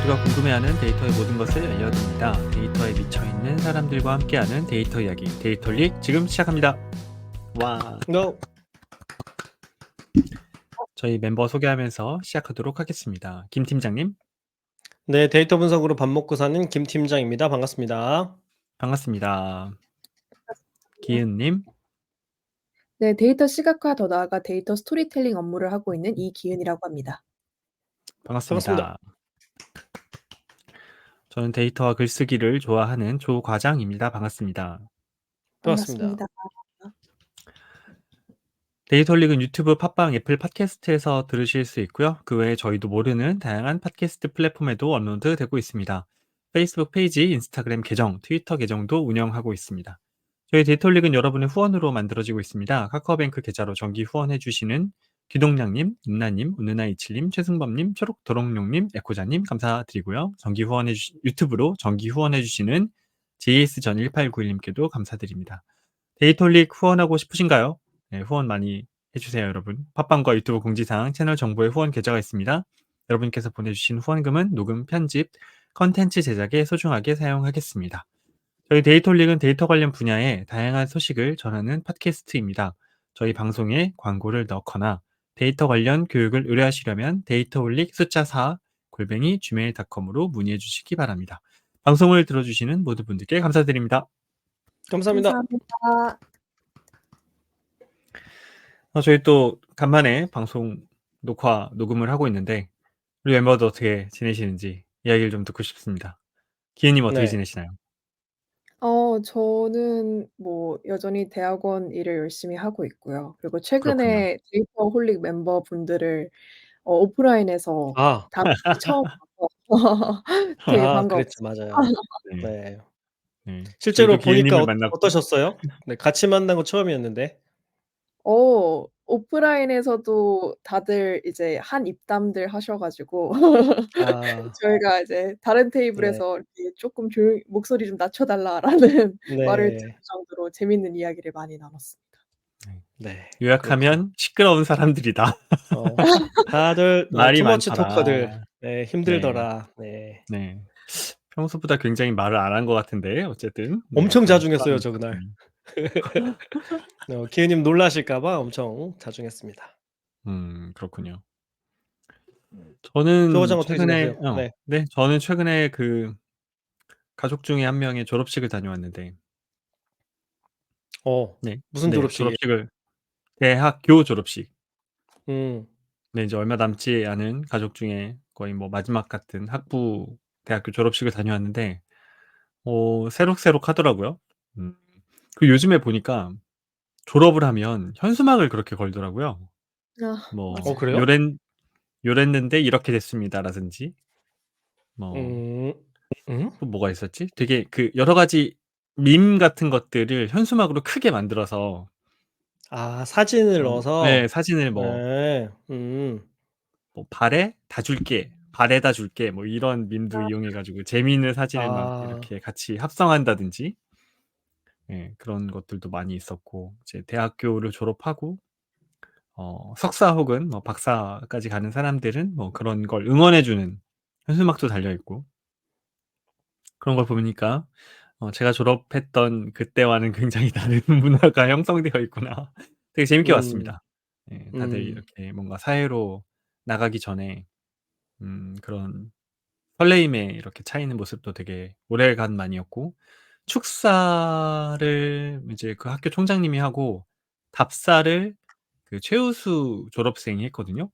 모두가 궁금해하는 데이터의 모든 것을 알려드립니다. 데이터에 미쳐있는 사람들과 함께하는 데이터 이야기, 데이터릭 지금 시작합니다. 와, No. 저희 멤버 소개하면서 시작하도록 하겠습니다. 김 팀장님, 네, 데이터 분석으로 밥 먹고 사는 김 팀장입니다. 반갑습니다. 반갑습니다. 네. 기은님, 네, 데이터 시각화 더 나아가 데이터 스토리텔링 업무를 하고 있는 이기은이라고 합니다. 반갑습니다. 반갑습니다. 저는 데이터와 글쓰기를 좋아하는 조과장입니다. 반갑습니다. 반갑습니다. 반갑습니다. 데이터릭은 유튜브, 팟빵, 애플 팟캐스트에서 들으실 수 있고요. 그 외에 저희도 모르는 다양한 팟캐스트 플랫폼에도 업로드 되고 있습니다. 페이스북 페이지, 인스타그램 계정, 트위터 계정도 운영하고 있습니다. 저희 데이터릭은 여러분의 후원으로 만들어지고 있습니다. 카카오뱅크 계좌로 정기 후원해주시는 귀동량님, 임나님, 은은아27님, 최승범님, 초록도롱룡님, 에코자님 감사드리고요. 유튜브로 정기 후원해주시는 JS전 1891님께도 감사드립니다. 데이터릭 후원하고 싶으신가요? 네, 후원 많이 해주세요, 여러분. 팟빵과 유튜브 공지사항, 채널 정보에 후원 계좌가 있습니다. 여러분께서 보내주신 후원금은 녹음, 편집, 컨텐츠 제작에 소중하게 사용하겠습니다. 저희 데이터릭은 데이터 관련 분야의 다양한 소식을 전하는 팟캐스트입니다. 저희 방송에 광고를 넣거나 데이터 관련 교육을 의뢰하시려면 데이터홀릭 숫자 4 gmail.com으로 문의해 주시기 바랍니다. 방송을 들어주시는 모든 분들께 감사드립니다. 감사합니다. 감사합니다. 저희 또 간만에 방송 녹음을 하고 있는데 우리 멤버들 어떻게 지내시는지 이야기를 좀 듣고 싶습니다. 기현님 어떻게 네. 지내시나요? 저는 뭐 여전히 대학원 일을 열심히 하고 있고요. 그리고 그렇군요. 최근에 데이터홀릭 멤버분들을 오프라인에서 아. 다 같이 처음 봐서 되게 그랬죠. 반가웠어요. 맞아요. 네. 네. 네. 저희도 실제로 보니까 기현님을 만났고 어떠셨어요? 네, 같이 만난 거 처음이었는데. 오프라인에서도 다들 이제 한 입담들 하셔 가지고 아, 저희가 이제 다른 네. 테이블에서 이렇게 "쪼끔 조용히 목소리 좀 낮춰 달라."라는 말을 들을 네. 정도로 재밌는 이야기를 많이 나눴습니다. 네. 네. 그렇군요. 요약하면 시끄러운 사람들이다. 다들 말이 투머치 토커들. 많더라. 네, 네. 힘들더라. 네. 네. 평소보다 굉장히 말을 안 한 것 같은데 어쨌든 네, 엄청 그런 자중했어요, 사람이 저 그날. 있었군요. 기훈님 놀라실까 봐 엄청 자중했습니다. 그렇군요. 조 저는 과장 어떻게 최근에 지내세요? 네. 네, 저는 최근에 그 가족 중에 한 명의 졸업식을 다녀왔는데 네. 무슨 네, 졸업식이에요? 졸업식을 대학교 졸업식. 음. 네, 이제 얼마 남지 않은 가족 중에 거의 뭐 마지막 같은 대학교 졸업식을 다녀왔는데 새록새록하더라고요. 음. 요즘에 보니까 졸업을 하면 현수막을 그렇게 걸더라고요. 뭐 맞아요. 그래요? "요랬는데 이렇게 됐습니다."라든지 뭐 음. 음? 또 뭐가 있었지? 되게 그 여러 가지 밈 같은 것들을 현수막으로 크게 만들어서 사진을 네, 넣어서. 사진을 네. "발에 다 줄게. 발에다 줄게." 뭐 이런 밈도 이용해 가지고 재미있는 사진을 막 아. 이렇게 같이 합성한다든지 예, 그런 것들도 많이 있었고 이제 대학교를 졸업하고 석사 혹은 뭐 박사까지 가는 사람들은 뭐 그런 걸 응원해 주는 현수막도 달려 있고 그런 걸 보니까 제가 졸업했던 그때와는 굉장히 다른 문화가 형성되어 있구나. 되게 재밌게 음. 봤습니다. 예, 다들 음. 이렇게 뭔가 사회로 나가기 전에 그런 설레임에 이렇게 차 있는 모습도 되게 오래간만이었고 축사를 이제 그 학교 총장님이 하고 답사를 그 최우수 졸업생이 했거든요.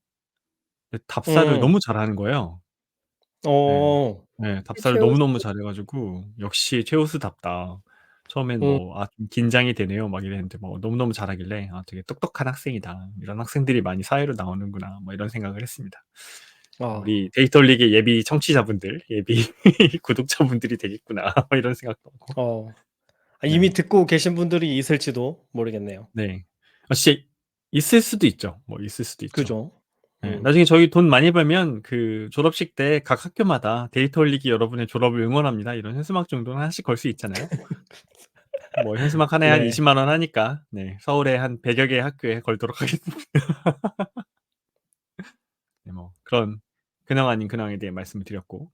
근데 답사를 음. 너무 잘하는 거예요. 예. 어. 네. 답사를 최우수 너무너무 잘해 가지고 '역시 최우수답다.' 처음엔 음. 뭐 '아 좀 긴장이 되네요.' 막 이랬는데 뭐 너무너무 잘하길래 '아 되게 똑똑한 학생이다. 이런 학생들이 많이 사회로 나오는구나.' 뭐 이런 생각을 했습니다. 어. '우리 데이터릭의 예비 청취자분들, 예비 구독자분들이 되겠구나.' 뭐 이런 생각도 하고. 어. 이미 네. 듣고 계신 분들이 있을지도 모르겠네요. 네. 진짜 있을 수도 있죠. 뭐 있을 수도 있죠. 그죠? 예. 음. 나중에 저희 돈 많이 벌면 그 졸업식 때 각 학교마다 "데이터 올리기 여러분의 졸업을 응원합니다." 이런 현수막 정도는 하나씩 걸 수 있잖아요. 뭐 현수막 하나에 한 네. 200,000원 하니까 네, 서울에 한 100여 개의 학교에 걸도록 하겠습니다. 네, 뭐 그런 근황 아닌 근황에 대해 말씀을 드렸고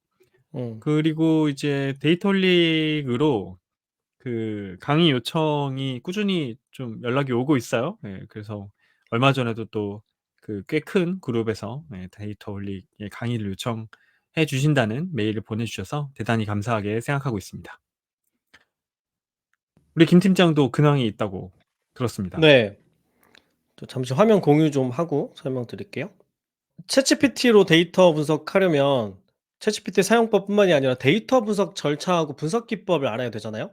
그리고 이제 데이터홀릭으로 그 강의 요청이 꾸준히 좀 연락이 오고 있어요. 예, 그래서 얼마 전에도 또 그 꽤 큰 그룹에서 데이터홀릭의 강의를 요청해 주신다는 메일을 보내주셔서 대단히 감사하게 생각하고 있습니다. 우리 김 팀장도 근황이 있다고 들었습니다. 네. 또 잠시 화면 공유 좀 하고 설명드릴게요. 챗GPT로 데이터 분석하려면 챗GPT 사용법뿐만이 아니라 데이터 분석 절차하고 분석 기법을 알아야 되잖아요.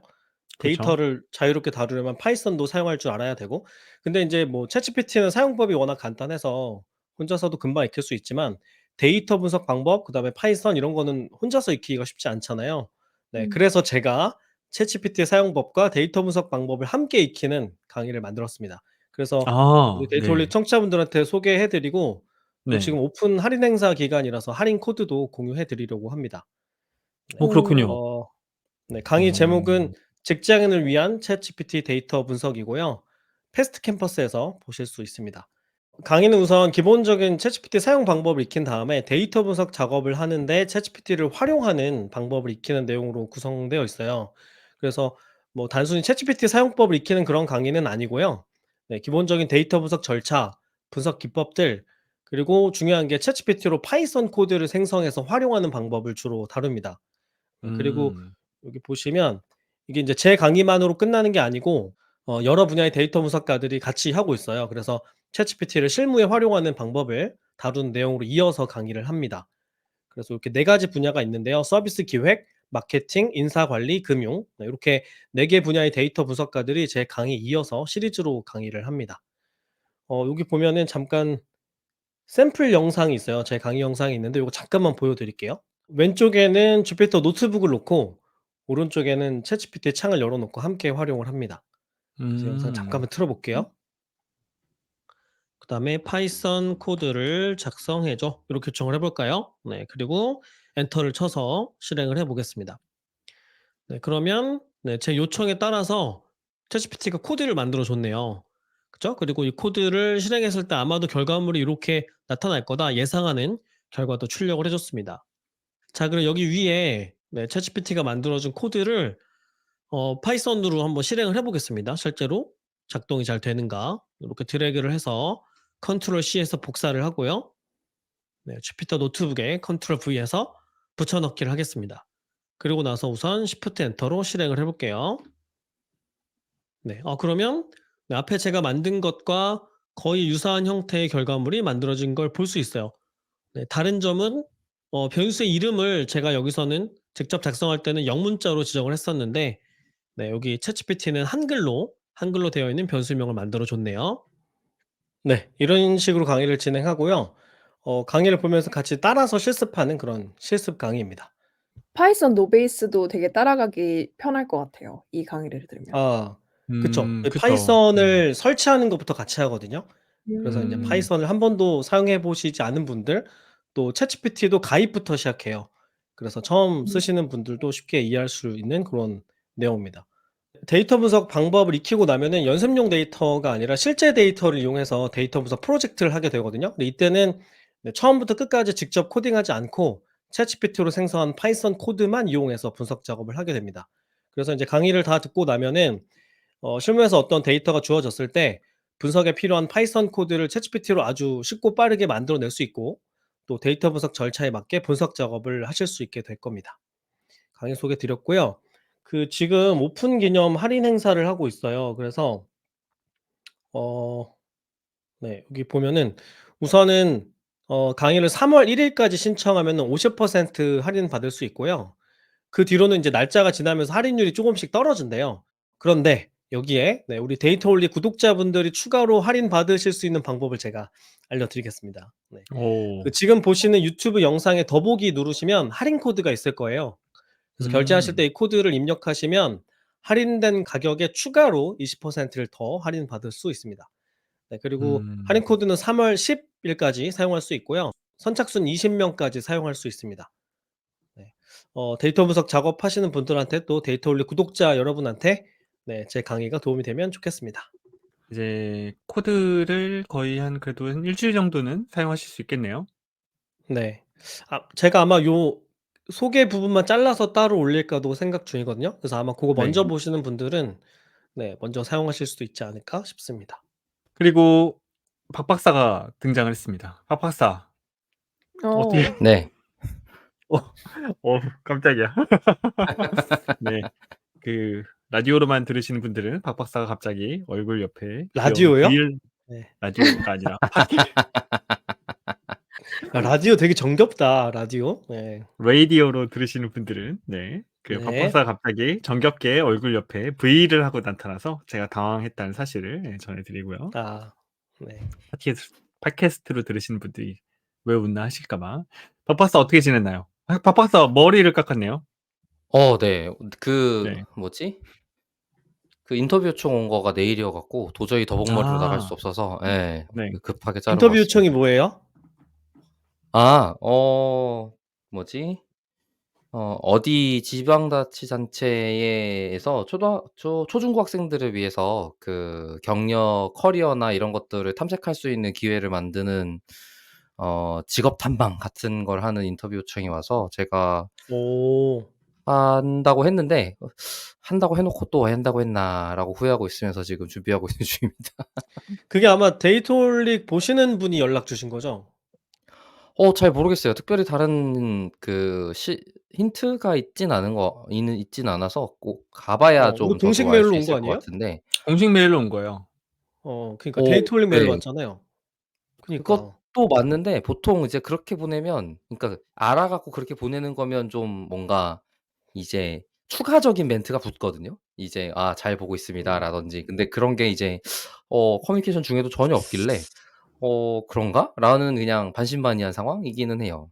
그렇죠. 데이터를 자유롭게 다루려면 파이썬도 사용할 줄 알아야 되고, 근데 인제 뭐 챗GPT는 사용법이 워낙 간단해서 혼자서도 금방 익힐 수 있지만 데이터 분석 방법, 그다음에 파이썬 이런 거는 혼자서 익히기가 쉽지 않잖아요. 네, 음. 그래서 제가 챗GPT 사용법과 데이터 분석 방법을 함께 익히는 강의를 만들었습니다. 그래서 우리 아, 데이터올릭 네. 청취자분들한테 소개해 드리고, 또 네. 지금 오픈 할인 행사 기간이라서 할인 코드도 공유해 드리려고 합니다. 네. 오. 그렇군요. 어 네. 강의 제목은 음. 직장인을 위한 챗GPT 데이터 분석이고요. 패스트 캠퍼스에서 보실 수 있습니다. 강의는 우선 기본적인 챗GPT 사용 방법을 익힌 다음에 데이터 분석 작업을 하는데 챗GPT를 활용하는 방법을 익히는 내용으로 구성되어 있어요. 그래서 뭐 단순히 챗GPT 사용법을 익히는 그런 강의는 아니고요. 네, 기본적인 데이터 분석 절차, 분석 기법들, 그리고 중요한 게 챗GPT로 파이썬 코드를 생성해서 활용하는 방법을 주로 다룹니다. 그리고 음. 여기 보시면 이게 인제 제 강의만으로 끝나는 게 아니고 여러 분야의 데이터 분석가들이 같이 하고 있어요. 그래서 챗GPT를 실무에 활용하는 방법을 다룬 내용으로 이어서 강의를 합니다. 그래서 이렇게 4 가지 분야가 있는데요. 서비스 기획, 마케팅, 인사 관리, 금융, 네, 이렇게 4개 분야의 데이터 분석가들이 제 강의 이어서 시리즈로 강의를 합니다. 여기 보면은 잠깐 샘플 영상이 있어요. 제 강의 영상이 있는데 요거 잠깐만 보여 드릴게요. 왼쪽에는 주피터 노트북을 놓고 오른쪽에는 챗GPT 창을 열어 놓고 함께 활용을 합니다. 그래서 영상 음. 잠깐만 틀어 볼게요. 그다음에 "파이썬 코드를 작성해 줘." 이렇게 요청을 해 볼까요? 네. 그리고 엔터를 쳐서 실행을 해 보겠습니다. 네. 그러면 네, 제 요청에 따라서 챗GPT가 코드를 만들어 줬네요. 그죠? 그리고 이 코드를 실행했을 때 아마도 결과물이 이렇게 나타날 거다 예상하는 결과도 출력을 해 줬습니다. 자, 그럼 여기 위에 네, 챗GPT가 만들어 준 코드를 파이썬으로 한번 실행을 해 보겠습니다. 실제로 작동이 잘 되는가. 이렇게 드래그를 해서 컨트롤 C에서 복사를 하고요. 네, 주피터 노트북에 컨트롤 V에서 붙여 넣기를 하겠습니다. 그리고 나서 우선 Shift 엔터로 실행을 해 볼게요. 네. 그러면 네, 앞에 제가 만든 것과 거의 유사한 형태의 결과물이 만들어진 걸 볼 수 있어요. 네, 다른 점은 변수의 이름을 제가 여기서는 직접 작성할 때는 영문자로 지정을 했었는데, 네, 여기 챗GPT는 한글로 되어 있는 변수명을 만들어 줬네요. 네. 이런 식으로 강의를 진행하고요. 강의를 보면서 같이 따라서 실습하는 그런 실습 강의입니다. 파이썬 노베이스도 되게 따라가기 편할 것 같아요, 이 강의를 들으면. 아, 그쵸. 그쵸. 네. 파이썬을 설치하는 것부터 같이 하거든요. 그래서 인제 음. 음. 파이썬을 한 번도 사용해 보시지 않은 분들, 또 챗GPT도 가입부터 시작해요. 그래서 처음 음. 쓰시는 분들도 쉽게 이해할 수 있는 그런 내용입니다. 데이터 분석 방법을 익히고 나면은 연습용 데이터가 아니라 실제 데이터를 이용해서 데이터 분석 프로젝트를 하게 되거든요. 근데 이때는 네, 처음부터 끝까지 직접 코딩하지 않고 챗GPT로 생성한 파이썬 코드만 이용해서 분석 작업을 하게 됩니다. 그래서 인제 강의를 다 듣고 나면은 실무에서 어떤 데이터가 주어졌을 때 분석에 필요한 파이썬 코드를 챗GPT로 아주 쉽고 빠르게 만들어 낼 수 있고, 또 데이터 분석 절차에 맞게 분석 작업을 하실 수 있게 될 겁니다. 강의 소개 드렸고요. 지금 오픈 기념 할인 행사를 하고 있어요. 그래서 어 네, 여기 보면은 우선은 강의를 3월 1 일까지 신청하면은 50% 할인받을 수 있고요. 그 뒤로는 인제 날짜가 지나면서 할인율이 쪼금씩 떨어진대요. 그런데 여기에 네, 우리 데이터올리 구독자분들이 추가로 할인받으실 수 있는 방법을 제가 알려드리겠습니다. 네. 오. 지금 보시는 유튜브 영상에 더보기 누르시면 할인 코드가 있을 거예요. 그래서 결제하실 때 음. 이 코드를 입력하시면 할인된 가격에 추가로 20%를 더 할인받을 수 있습니다. 네, 그리고 음. 할인 코드는 3월 10 일까지 사용할 수 있고요. 선착순 20 명까지 사용할 수 있습니다. 네. 데이터 분석 작업하시는 분들한테, 또 데이터 올리 구독자 여러분한테 네, 제 강의가 도움이 되면 좋겠습니다. 이제 코드를 거의 한 그래도 한 일 주일 정도는 사용하실 수 있겠네요. 네. 제가 아마 요 소개 부분만 잘라서 따로 올릴까도 생각 중이거든요. 그래서 아마 그거 네. 먼저 보시는 분들은 네 먼저 사용하실 수도 있지 않을까 싶습니다. 그리고 박 박사가 등장을 했습니다. 박 박사 어떻게 어. 네. 어 깜짝이야. 네. 그 라디오로만 들으시는 분들은 박 박사가 갑자기 얼굴 옆에 귀여운 라디오요? 브이를 네. 라디오가 아니라 팟캐 아 라디오 되게 정겹다. 라디오. 네. 라디오로 들으시는 분들은 네. 그 박 네. 박사가 갑자기 정겹게 얼굴 옆에 V를 하고 나타나서 제가 당황했다는 사실을 예 전해 드리고요. 아 네. 팟캐스트로 들으시는 분들이 '왜 웃나?' 하실까 봐. 박 박사 어떻게 지냈나요? 아 박 박사 머리를 깎았네요. 네. 그 네. 뭐지? 그 인터뷰 요청 온 거가 내일이어 갖고 도저히 더벅머리로 나갈 수 아. 없어서 예. 네. 급하게 자르고 인터뷰 왔습니다. 요청이 뭐예요? 아 뭐지? 어디 지방자치단체에서 초중고 학생들을 위해서 그 경력, 커리어나 이런 것들을 탐색할 수 있는 기회를 만드는 직업 탐방 같은 걸 하는 인터뷰 요청이 와서 제가 오. 한다고 했는데 '한다고 해 놓고 또 왜 한다고 했나.'라고 후회하고 있으면서 지금 준비하고 있는 중입니다. 그게 아마 데이터올릭 보시는 분이 연락 주신 거죠? 잘 모르겠어요. 특별히 다른 그 힌트가 있진 않아서 꼭 가 봐야 이거 좀 공식 저도 알 수 메일로 온 거 있을 것 아니에요? 같은데 공식 메일로 온 거예요. 그러니까 데이터올릭 메일로 네. 왔잖아요. 그니까. 그것도 맞는데 보통 이제 그렇게 보내면 그러니까 알아 갖고 그렇게 보내는 거면 좀 뭔가 이제 추가적인 멘트가 붙거든요. 이제 "아 잘 보고 음. 있습니다."라든지. 근데 그런 게 이제 커뮤니케이션 중에도 전혀 없길래 '그런가?'라는 그냥 반신반의한 상황이기는 해요.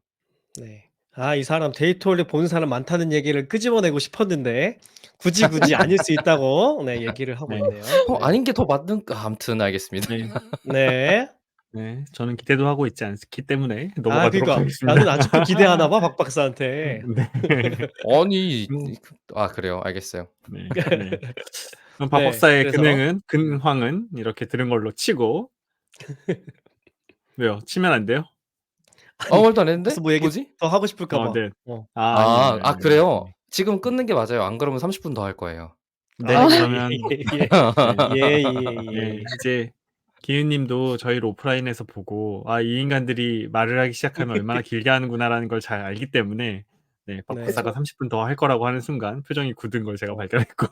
네. 아 이 사람 데이터올릭 보는 사람 많다는 얘기를 끄집어내고 싶었는데 굳이 아닐 수 있다고 네 얘기를 하고 네. 있네요. 네. 아닌 게 더 맞는 아무튼 알겠습니다. 네. 네. 네. 저는 기대도 하고 있지 않기 때문에 아 넘어가도록 그러니까 하겠습니다. 나는 아직도 기대하나 봐 박 박사한테. 네. 아니 음 그래요. 알겠어요. 네. 네. 그럼 박 네. 박사의 그래서 근황은 이렇게 들은 걸로 치고 왜요? 치면 안 돼요? 아니 말도 안 했는데? 벌써 뭐 얘기 뭐지? 더 하고 싶을까 봐. 네. 아니에요, 아니에요, 아니에요. 그래요? 지금 끊는 게 맞아요. 안 그러면 30분 더 할 거예요. 네. 아 그러면 예예예. 네. 네. 예예예. 이제 기훈 님도 저희를 오프라인에서 보고 '아 이 인간들이 말을 하기 시작하면 얼마나 길게 하는구나.'라는 걸 잘 알기 때문에 네 박 네. 박사가 그쵸. 30분 더 할 거라고 하는 순간 표정이 굳은 걸 제가 발견했고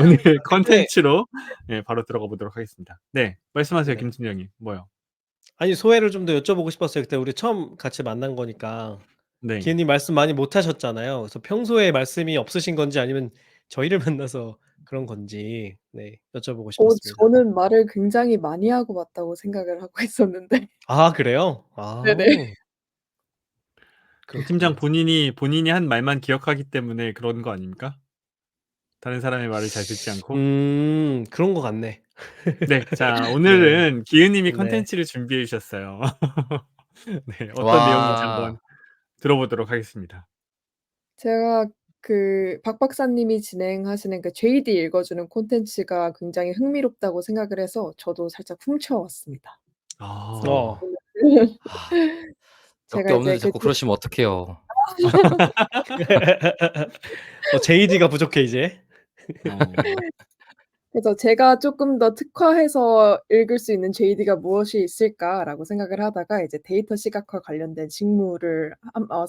오늘 근데 콘텐츠로 네 바로 들어가 보도록 하겠습니다. 네. 말씀하세요, 네. 김팀장님. 뭐요? 아니 소회를 좀 더 여쭤보고 싶었어요. 그때 우리 처음 같이 만난 거니까. 네. 기현님 말씀 많이 못 하셨잖아요. 그래서 평소에 말씀이 없으신 건지 아니면 저희를 만나서 그런 건지 네 여쭤보고 싶었습니다. 저는 말을 굉장히 많이 하고 왔다고 생각을 하고 있었는데. 아 그래요? 아 네네. 김 팀장 그렇군요. 본인이 한 말만 기억하기 때문에 그런 거 아닙니까? 다른 사람의 말을 잘 듣지 않고? 그런 것 같네. 네. 자 네. 오늘은 기훈 님이 네. 콘텐츠를 준비해 주셨어요. 네. 어떤 내용인지 한번 와. 들어보도록 하겠습니다. 제가 그 박 박사님이 진행하시는 그 JD 읽어주는 콘텐츠가 굉장히 흥미롭다고 생각을 해서 저도 살짝 훔쳐 왔습니다. 그래서 아. 어. 오늘 아 몇 개 제가 이제 없는데 자꾸 그러시면 어떡해요. JD가 부족해 이제. 어. 그래서 제가 쪼끔 더 특화해서 읽을 수 있는 JD가 무엇이 있을까라고 생각을 하다가 이제 데이터 시각화 관련된 직무를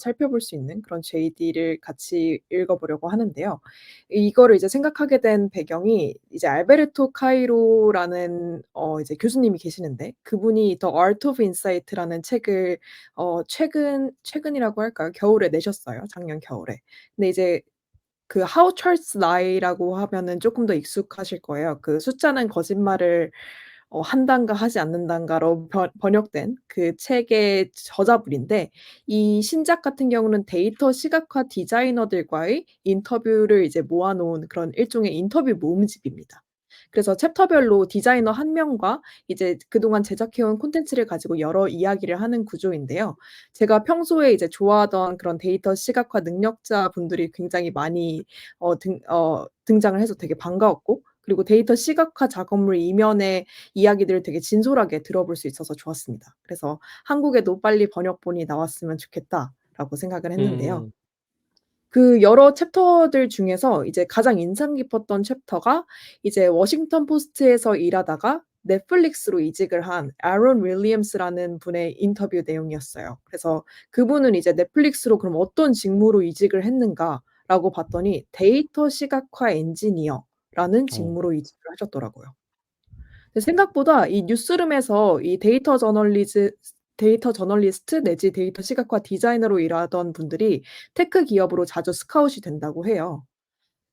살펴볼 수 있는 그런 JD를 같이 읽어 보려고 하는데요. 이거를 이제 생각하게 된 배경이 이제 알베르토 카이로라는 이제 교수님이 계시는데 그분이 The Art of Insight라는 책을 최근이라고 할까요? 겨울에 내셨어요, 작년 겨울에. 근데 이제 그 How Charts Lie라고 하면은 쪼끔 더 익숙하실 거예요. 그 숫자는 거짓말을 한단가 하지 않는단가로 번역된 그 책의 저자분인데 이 신작 같은 경우는 데이터 시각화 디자이너들과의 인터뷰를 이제 모아 놓은 그런 일종의 인터뷰 모음집입니다. 그래서 챕터별로 디자이너 한 명과 이제 그동안 제작해 온 콘텐츠를 가지고 여러 이야기를 하는 구조인데요. 제가 평소에 이제 좋아하던 그런 데이터 시각화 능력자분들이 굉장히 많이 등장을 해서 되게 반가웠고 그리고 데이터 시각화 작업물 이면의 이야기들을 되게 진솔하게 들어볼 수 있어서 좋았습니다. 그래서 '한국에도 빨리 번역본이 나왔으면 좋겠다.'라고 생각을 했는데요. 음. 그 여러 챕터들 중에서 이제 가장 인상 깊었던 챕터가 이제 워싱턴 포스트에서 일하다가 넷플릭스로 이직을 한 애런 윌리엄스라는 분의 인터뷰 내용이었어요. 그래서 그분은 이제 넷플릭스로 그럼 어떤 직무로 이직을 했는가라고 봤더니 데이터 시각화 엔지니어라는 오. 직무로 이직을 하셨더라고요. 근데 생각보다 이 뉴스룸에서 이 데이터 저널리스트 내지 데이터 시각화 디자이너로 일하던 분들이 테크 기업으로 자주 스카웃이 된다고 해요.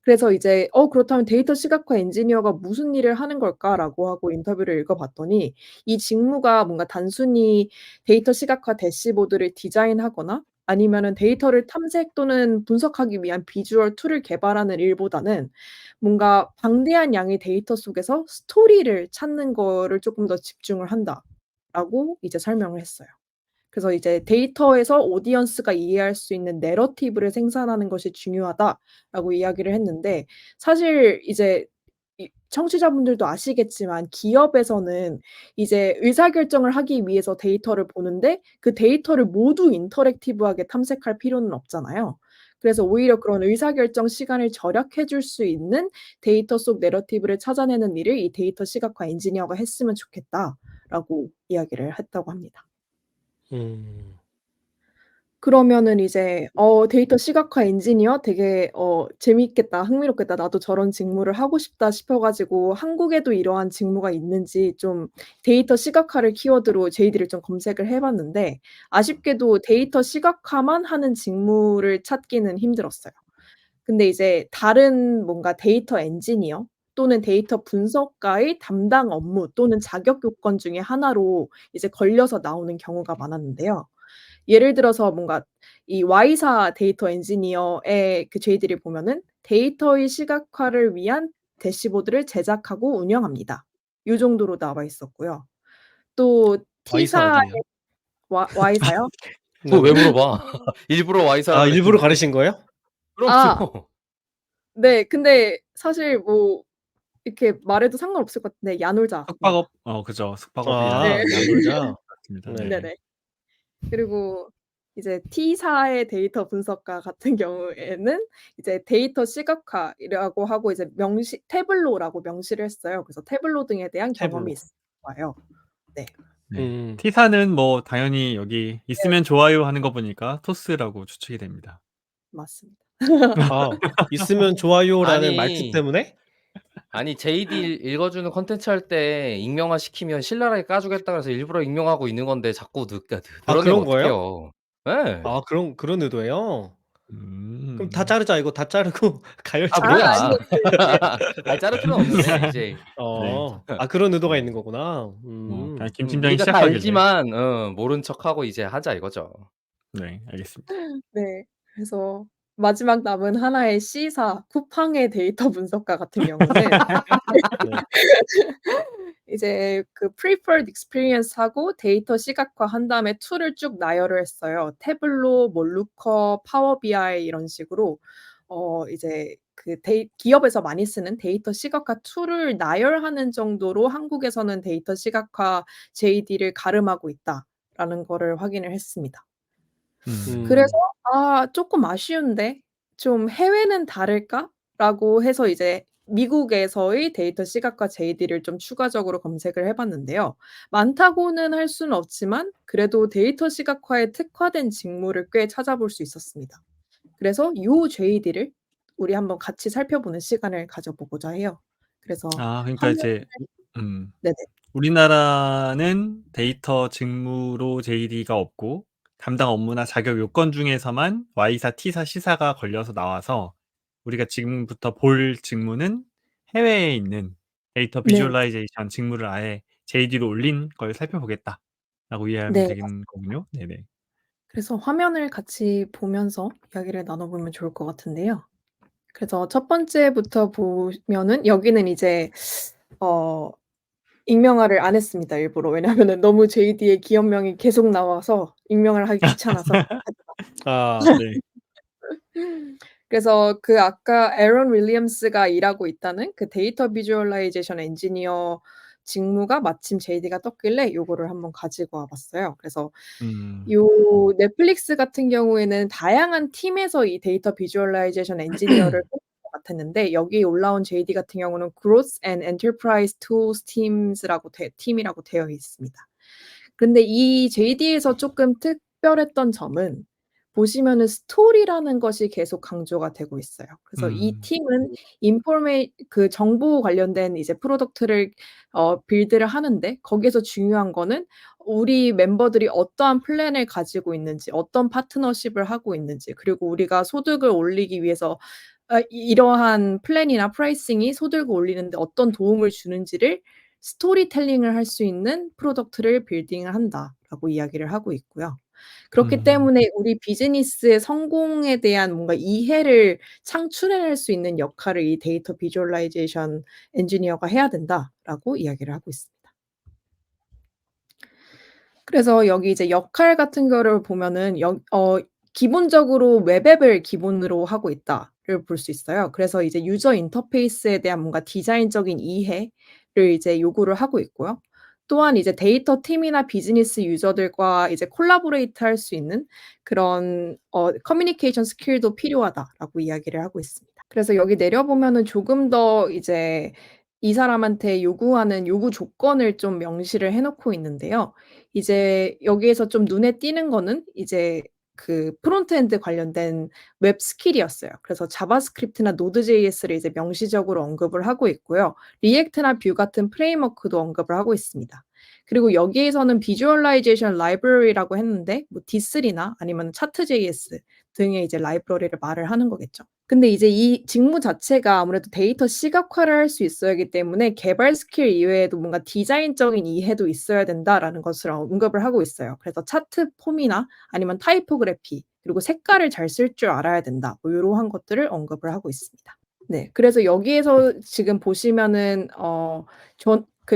그래서 이제 그렇다면 데이터 시각화 엔지니어가 무슨 일을 하는 걸까?'라고 하고 인터뷰를 읽어 봤더니 이 직무가 뭔가 단순히 데이터 시각화 대시보드를 디자인하거나 아니면은 데이터를 탐색 또는 분석하기 위한 비주얼 툴을 개발하는 일보다는 뭔가 "방대한 양의 데이터 속에서 스토리를 찾는 거를 쪼끔 더 집중을 한다."라고 이제 설명을 했어요. 그래서 이제 "데이터에서 오디언스가 이해할 수 있는 내러티브를 생산하는 것이 중요하다."라고 이야기를 했는데 사실 이제 이 청취자분들도 아시겠지만 기업에서는 이제 의사결정을 하기 위해서 데이터를 보는데 그 데이터를 모두 인터랙티브하게 탐색할 필요는 없잖아요. 그래서 오히려 그런 의사결정 시간을 절약해 줄 수 있는 데이터 속 내러티브를 찾아내는 일을 이 데이터 시각화 엔지니어가 했으면 좋겠다라고 이야기를 했다고 합니다. 음. 그러면은 이제 데이터 시각화 엔지니어 되게 재미있겠다. 흥미롭겠다. 나도 저런 직무를 하고 싶다 싶어 가지고 한국에도 이러한 직무가 있는지 좀 데이터 시각화를 키워드로 JD를 좀 검색을 해 봤는데 아쉽게도 데이터 시각화만 하는 직무를 찾기는 힘들었어요. 근데 이제 다른 뭔가 데이터 엔지니어 또는 데이터 분석가의 담당 업무 또는 자격 요건 중에 하나로 이제 걸려서 나오는 경우가 많았는데요. 예를 들어서 뭔가 이 Y사 데이터 엔지니어의 그 JD를 보면은 "데이터의 시각화를 위한 대시보드를 제작하고 운영합니다." 요 정도로 나와 있었고요. 또 Y사 T사의 어디예요? Y사요? 그거 왜 네네. 물어봐? 일부러 Y사라 아 일부러 그랬는데. 가리신 거예요? 아 그럼요. 네. 근데 사실 뭐 이렇게 말해도 상관없을 것 같은데 야놀자입니다. 숙박업 그죠. 숙박업이라는 네. 아 야놀자. 같습니다. 네. 네. 네네. 그리고 이제 T사의 데이터 분석가 같은 경우에는 이제 데이터 시각화라고 하고 이제 태블로라고 명시를 했어요. 그래서 태블로 등에 대한 경험이 태블로. 있으면 좋아요. 네. 네. 음. T사는 뭐 당연히 여기 네. "있으면 좋아요." 하는 거 보니까 토스라고 추측이 됩니다. 맞습니다. 아 "있으면 좋아요."라는 말투 아니, 때문에? JD 읽어주는 콘텐츠 할 때 익명화 시키면 신랄하게 까주겠다 그래서 일부러 익명하고 있는 건데 자꾸 아 드러내면 그런 거예요? 어떡해요. 예. 아 그런 의도예요? 그럼 다 음. 자르자. 이거 다 자르고 아 가열처리하자. 아니요. 뭐야. 아니 자를 필요는 없는데 이제 네. 아 그런 의도가 네. 있는 거구나. 그냥 김 팀장이 우리가 다 시작하길래. 알지만 모른 척하고 이제 하자 이거죠. 네. 알겠습니다. 네. 그래서 마지막 남은 하나의 C사 쿠팡의 데이터 분석가 같은 경우는 네. 이제 그 preferred experience하고 데이터 시각화한 다음에 툴을 쭉 나열을 했어요. 태블로, 뭐 루커, 파워 BI 이런 식으로 이제 그 기업에서 많이 쓰는 데이터 시각화 툴을 나열하는 정도로 한국에서는 데이터 시각화 JD를 가름하고 있다라는 거를 확인을 했습니다. 그래서 음. '아 쪼끔 아쉬운데 좀 해외는 다를까?'라고 해서 이제 미국에서의 데이터 시각화 JD를 좀 추가적으로 검색을 해 봤는데요. 많다고는 할 수는 없지만 그래도 데이터 시각화에 특화된 직무를 꽤 찾아볼 수 있었습니다. 그래서 요 JD를 우리 한번 같이 살펴보는 시간을 가져보고자 해요. 그래서 그러니까 화면을 이제 음 네네. 우리나라는 데이터 직무로 JD가 없고 담당 업무나 자격 요건 중에서만 Y사, T사, C사가 걸려서 나와서 우리가 지금부터 볼 직무는 해외에 있는 데이터 네. 비주얼라이제이션 직무를 아예 JD로 올린 걸 살펴보겠다라고 이해하면 네. 되는 거군요. 네네. 그래서 화면을 같이 보면서 이야기를 나눠보면 좋을 것 같은데요. 그래서 첫 번째부터 보면은 여기는 이제 어 익명화를 안 했습니다 일부러. 왜냐하면은 너무 JD의 기업명이 계속 나와서 익명을 하기 귀찮아서. 아 네. 그래서 그 아까 애런 윌리엄스가 일하고 있다는 그 데이터 비주얼라이제이션 엔지니어 직무가 마침 JD가 떴길래 요거를 한번 가지고 와 봤어요. 그래서 요 음. 넷플릭스 같은 경우에는 다양한 팀에서 이 데이터 비주얼라이제이션 엔지니어를 뽑는 것 같았는데 여기 올라온 JD 같은 경우는 Growth and Enterprise Tools 팀이라고 되어 있습니다. 근데 이 JD에서 쪼끔 특별했던 점은 보시면은 스토리라는 것이 계속 강조가 되고 있어요. 그래서 이 음. 팀은 그 정보 관련된 이제 프로덕트를 빌드를 하는데 거기에서 중요한 거는 우리 멤버들이 어떠한 플랜을 가지고 있는지, 어떤 파트너십을 하고 있는지, 그리고 우리가 소득을 올리기 위해서 이러한 플랜이나 프라이싱이 소득을 올리는 데 어떤 도움을 주는지를 스토리텔링을 할 수 있는 프로덕트를 빌딩을 한다라고 이야기를 하고 있고요. 그렇기 음. 때문에 우리 비즈니스의 성공에 대한 뭔가 이해를 창출해낼 수 있는 역할을 이 데이터 비주얼라이제이션 엔지니어가 해야 된다라고 이야기를 하고 있습니다. 그래서 여기 이제 역할 같은 거를 보면은 기본적으로 웹앱을 기본으로 하고 있다를 볼 수 있어요. 그래서 이제 유저 인터페이스에 대한 뭔가 디자인적인 이해를 이제 요구를 하고 있고요. 또한 이제 데이터 팀이나 비즈니스 유저들과 이제 콜라보레이트 할 수 있는 그런 커뮤니케이션 스킬도 필요하다라고 이야기를 하고 있습니다. 그래서 여기 내려보면은 조금 더 이제 이 사람한테 요구하는 요구 조건을 좀 명시를 해 놓고 있는데요. 이제 여기에서 좀 눈에 띄는 거는 이제 그 프론트엔드 관련된 웹 스킬이었어요. 그래서 자바스크립트나 노드.js를 이제 명시적으로 언급을 하고 있고요. 리액트나 뷰 같은 프레임워크도 언급을 하고 있습니다. 그리고 여기에서는 비주얼라이제이션 라이브러리라고 했는데 뭐 D3나 아니면 차트.js 등의 이제 라이브러리를 말을 하는 거겠죠. 근데 이제 이 직무 자체가 아무래도 데이터 시각화를 할 수 있어야 하기 때문에 개발 스킬 이외에도 뭔가 디자인적인 이해도 있어야 된다라는 것을 언급을 하고 있어요. 그래서 차트 폼이나 아니면 타이포그래피 그리고 색깔을 잘 쓸 줄 알아야 된다. 뭐 요러한 것들을 언급을 하고 있습니다. 네. 그래서 여기에서 지금 보시면은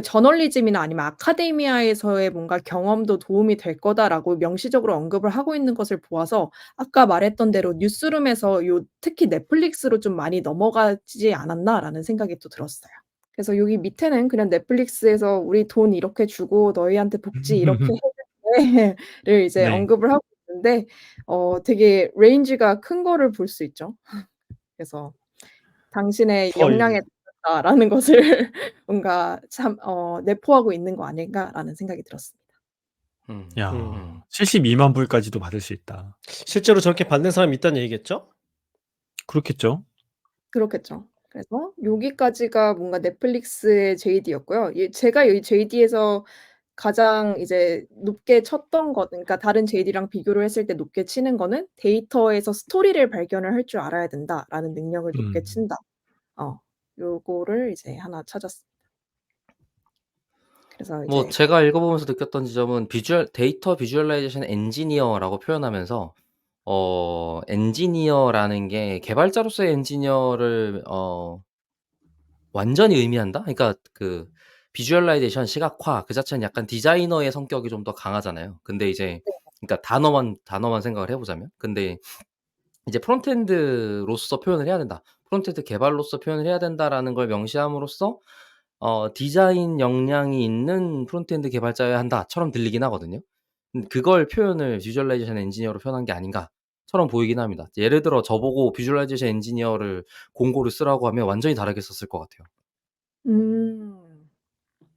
저널리즘이나 아니면 아카데미아에서의 뭔가 경험도 도움이 될 거다라고 명시적으로 언급을 하고 있는 것을 보아서 아까 말했던 대로 뉴스룸에서 특히 넷플릭스로 좀 많이 넘어가지 않았나라는 생각이 또 들었어요. 그래서 여기 밑에는 그냥 넷플릭스에서 "우리 돈 이렇게 주고 너희한테 복지 이렇게 해 를 이제 네. 언급을 하고 있는데 되게 레인지가 큰 거를 볼 수 있죠. 그래서 당신의 역량에 헐. 따랐다라는 것을 뭔가 참 내포하고 있는 거 아닌가라는 생각이 들었습니다. 야. 720,000 불까지도 받을 수 있다. 실제로 저렇게 받는 사람이 있다는 얘기겠죠? 그렇겠죠. 그렇겠죠. 그래서 여기까지가 뭔가 넷플릭스의 JD였고요. 제가 이 JD에서 가장 이제 높게 쳤던 것 그러니까 다른 JD랑 비교를 했을 때 높게 치는 거는 '데이터에서 스토리를 발견을 할 줄 알아야 된다.'라는 능력을 높게 음. 친다. 요거를 이제 하나 찾았습니다. 그래서 뭐 이제 제가 읽어보면서 느꼈던 지점은 데이터 비주얼라이제이션 엔지니어라고 표현하면서 엔지니어라는 게 개발자로서의 엔지니어를 완전히 의미한다? 그러니까 그 비주얼라이제이션 시각화 그 자체는 약간 디자이너의 성격이 좀 더 강하잖아요. 근데 이제 네. 그러니까 단어만 생각을 해 보자면. 근데 이제 '프론트엔드로서 표현을 해야 된다. 프론트엔드 개발로서 표현을 해야 된다.'라는 걸 명시함으로써 '디자인 역량이 있는 프론트엔드 개발자여야 한다.'처럼 들리긴 하거든요. 그걸 표현을 비주얼라이제이션 엔지니어로 표현한 게 아닌가처럼 보이긴 합니다. 예를 들어 저보고 비주얼라이제이션 엔지니어를 공고를 쓰라고 하면 완전히 다르게 썼을 것 같아요. 음.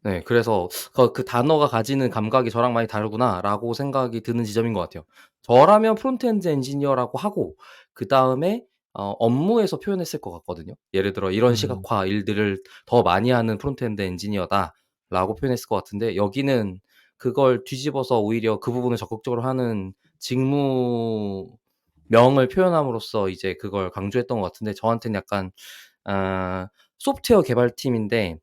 네. 그래서 그 단어가 가지는 감각이 저랑 많이 다르구나라고 생각이 드는 지점인 것 같아요. 저라면 프론트엔드 엔지니어라고 하고 그다음에 업무에서 표현했을 것 같거든요. 예를 들어 "이런 음. 시각화 일들을 더 많이 하는 프론트엔드 엔지니어다."라고 표현했을 것 같은데 여기는 그걸 뒤집어서 오히려 그 부분을 적극적으로 하는 직무명을 표현함으로써 이제 그걸 강조했던 것 같은데 저한테는 약간 소프트웨어 개발팀인데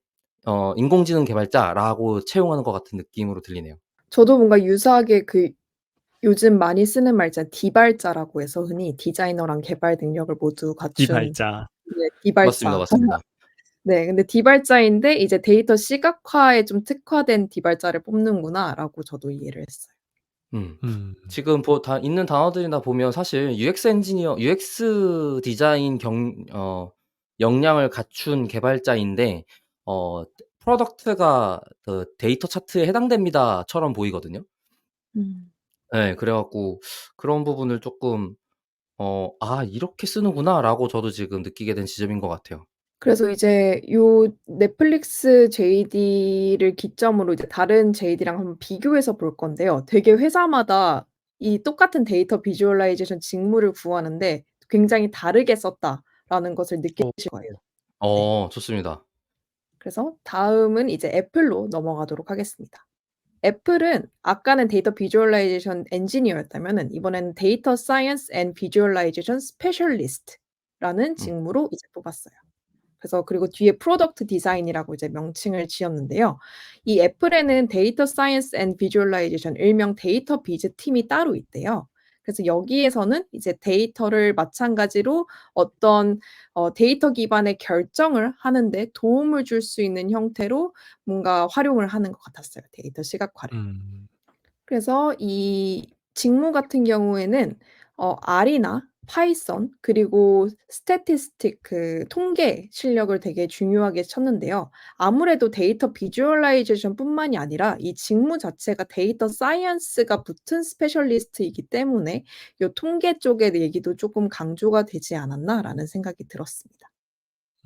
인공지능 개발자라고 채용하는 것 같은 느낌으로 들리네요. 저도 뭔가 유사하게 요즘 많이 쓰는 말 있잖아요. 디발자라고 해서 흔히 디자이너랑 개발 능력을 모두 갖춘 디발자. 네 맞습니다, 디발자. 맞습니다. 네. 근데 디발자인데 이제 '데이터 시각화에 좀 특화된 디발자를 뽑는구나.'라고 저도 이해를 했어요. 음. 음. 지금 다 있는 단어들이나 보면 사실 UX 디자인 역량을 갖춘 개발자인데 프로덕트가 그 데이터 차트에 해당됩니다처럼 보이거든요. 음. 예. 그래 갖고 그런 부분을 쪼끔 '아 이렇게 쓰는구나.'라고 저도 지금 느끼게 된 지점인 것 같아요. 그래서 이제 요 넷플릭스 JD를 기점으로 이제 다른 JD랑 한번 비교해서 볼 건데요. 되게 회사마다 이 똑같은 데이터 비주얼라이제이션 직무를 구하는데 굉장히 다르게 썼다라는 것을 어. 느끼실 거예요. 네. 좋습니다. 그래서 다음은 이제 애플로 넘어가도록 하겠습니다. 애플은 아까는 데이터 비주얼라이제이션 엔지니어였다면은 이번에는 데이터 사이언스 앤 비주얼라이제이션 스페셜리스트라는 음. 직무로 이제 뽑았어요. 그래서 그리고 뒤에 프로덕트 디자인이라고 이제 명칭을 지었는데요. 이 애플에는 데이터 사이언스 앤 비주얼라이제이션 일명 데이터 비즈 팀이 따로 있대요. 그래서 여기에서는 이제 데이터를 마찬가지로 어떤 데이터 기반의 결정을 하는 데 도움을 줄 수 있는 형태로 뭔가 활용을 하는 것 같았어요, 데이터 시각화를. 음. 그래서 이 직무 같은 경우에는 R이나 파이썬 그리고 스태티스틱 그 통계 실력을 되게 중요하게 쳤는데요. 아무래도 데이터 비주얼라이제이션 뿐만이 아니라 이 직무 자체가 데이터 사이언스가 붙은 스페셜리스트이기 때문에 요 통계 쪽의 얘기도 쪼끔 강조가 되지 않았나라는 생각이 들었습니다.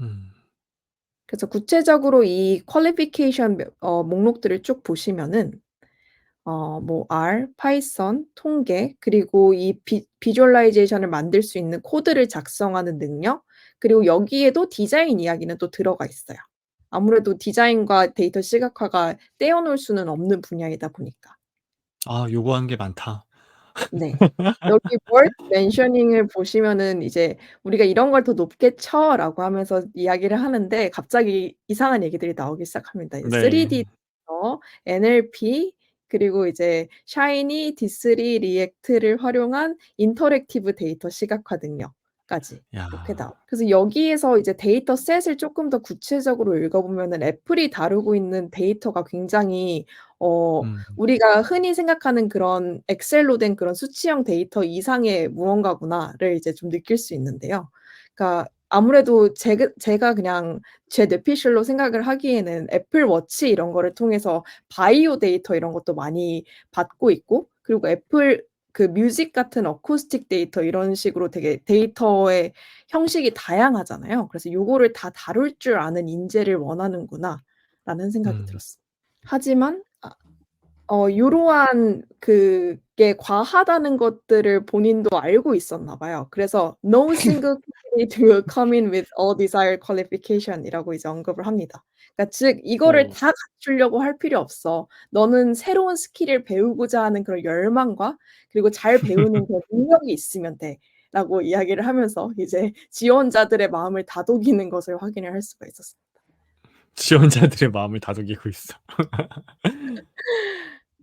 음. 그래서 구체적으로 이 퀄리피케이션 목록들을 쭉 보시면은 뭐 R, 파이썬, 통계 그리고 이 비주얼라이제이션을 만들 수 있는 코드를 작성하는 능력 그리고 여기에도 디자인 이야기는 또 들어가 있어요. 아무래도 디자인과 데이터 시각화가 떼어 놓을 수는 없는 분야이다 보니까. 아 요구하는 게 많다. 네. 여기 worth mentioning을 보시면은 이제 "우리가 이런 걸 더 높게 쳐."라고 하면서 이야기를 하는데 갑자기 이상한 얘기들이 나오기 시작합니다. 이제 네. 3D NLP 그리고 이제 Shiny, D3, 리액트를 활용한 인터랙티브 데이터 시각화 능력까지 이렇게 야. 나와요. 그래서 여기에서 이제 데이터 셋을 쪼끔 더 구체적으로 읽어 보면은 애플이 다루고 있는 데이터가 굉장히 음. 우리가 흔히 생각하는 그런 엑셀로 된 그런 수치형 데이터 이상의 무언가구나를 이제 좀 느낄 수 있는데요. 그러니까 아무래도 제가 그냥 제 뇌피셜로 생각을 하기에는 애플 워치 이런 거를 통해서 바이오 데이터 이런 것도 많이 받고 있고 그리고 애플 그 뮤직 같은 어쿠스틱 데이터 이런 식으로 되게 데이터의 형식이 다양하잖아요. 그래서 '요거를 다 다룰 줄 아는 인재를 원하는구나.'라는 생각이 음. 들었어요. 하지만 요러한 그게 과하다는 것들을 본인도 알고 있었나 봐요. 그래서 "No single candidate will come in with all desired qualification." 이라고 이제 언급을 합니다. 그러니까 즉 "이거를 음. 다 갖추려고 할 필요 없어. 너는 새로운 스킬을 배우고자 하는 그런 열망과 그리고 잘 배우는 그런 능력이 있으면 돼."라고 이야기를 하면서 이제 지원자들의 마음을 다독이는 것을 확인을 할 수가 있었습니다. 지원자들의 마음을 다독이고 있어.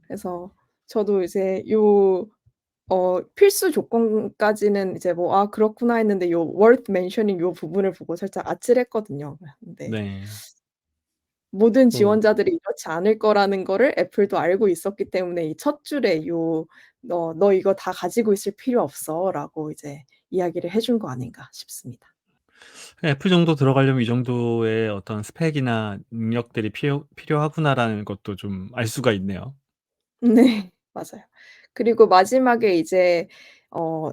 그래서 저도 이제 요 필수 조건까지는 이제 뭐 '아 그렇구나.' 했는데 요 worth mentioning 요 부분을 보고 살짝 아찔했거든요. 근데 네. 모든 음. 지원자들이 이렇지 않을 거라는 거를 애플도 알고 있었기 때문에 이 첫 줄에 요 "너 이거 다 가지고 있을 필요 없어."라고 이제 이야기를 해준 거 아닌가 싶습니다. 애플 정도 들어가려면 이 정도의 어떤 스펙이나 능력들이 필요하구나라는 것도 좀 알 수가 있네요. 네. 맞아요. 그리고 마지막에 이제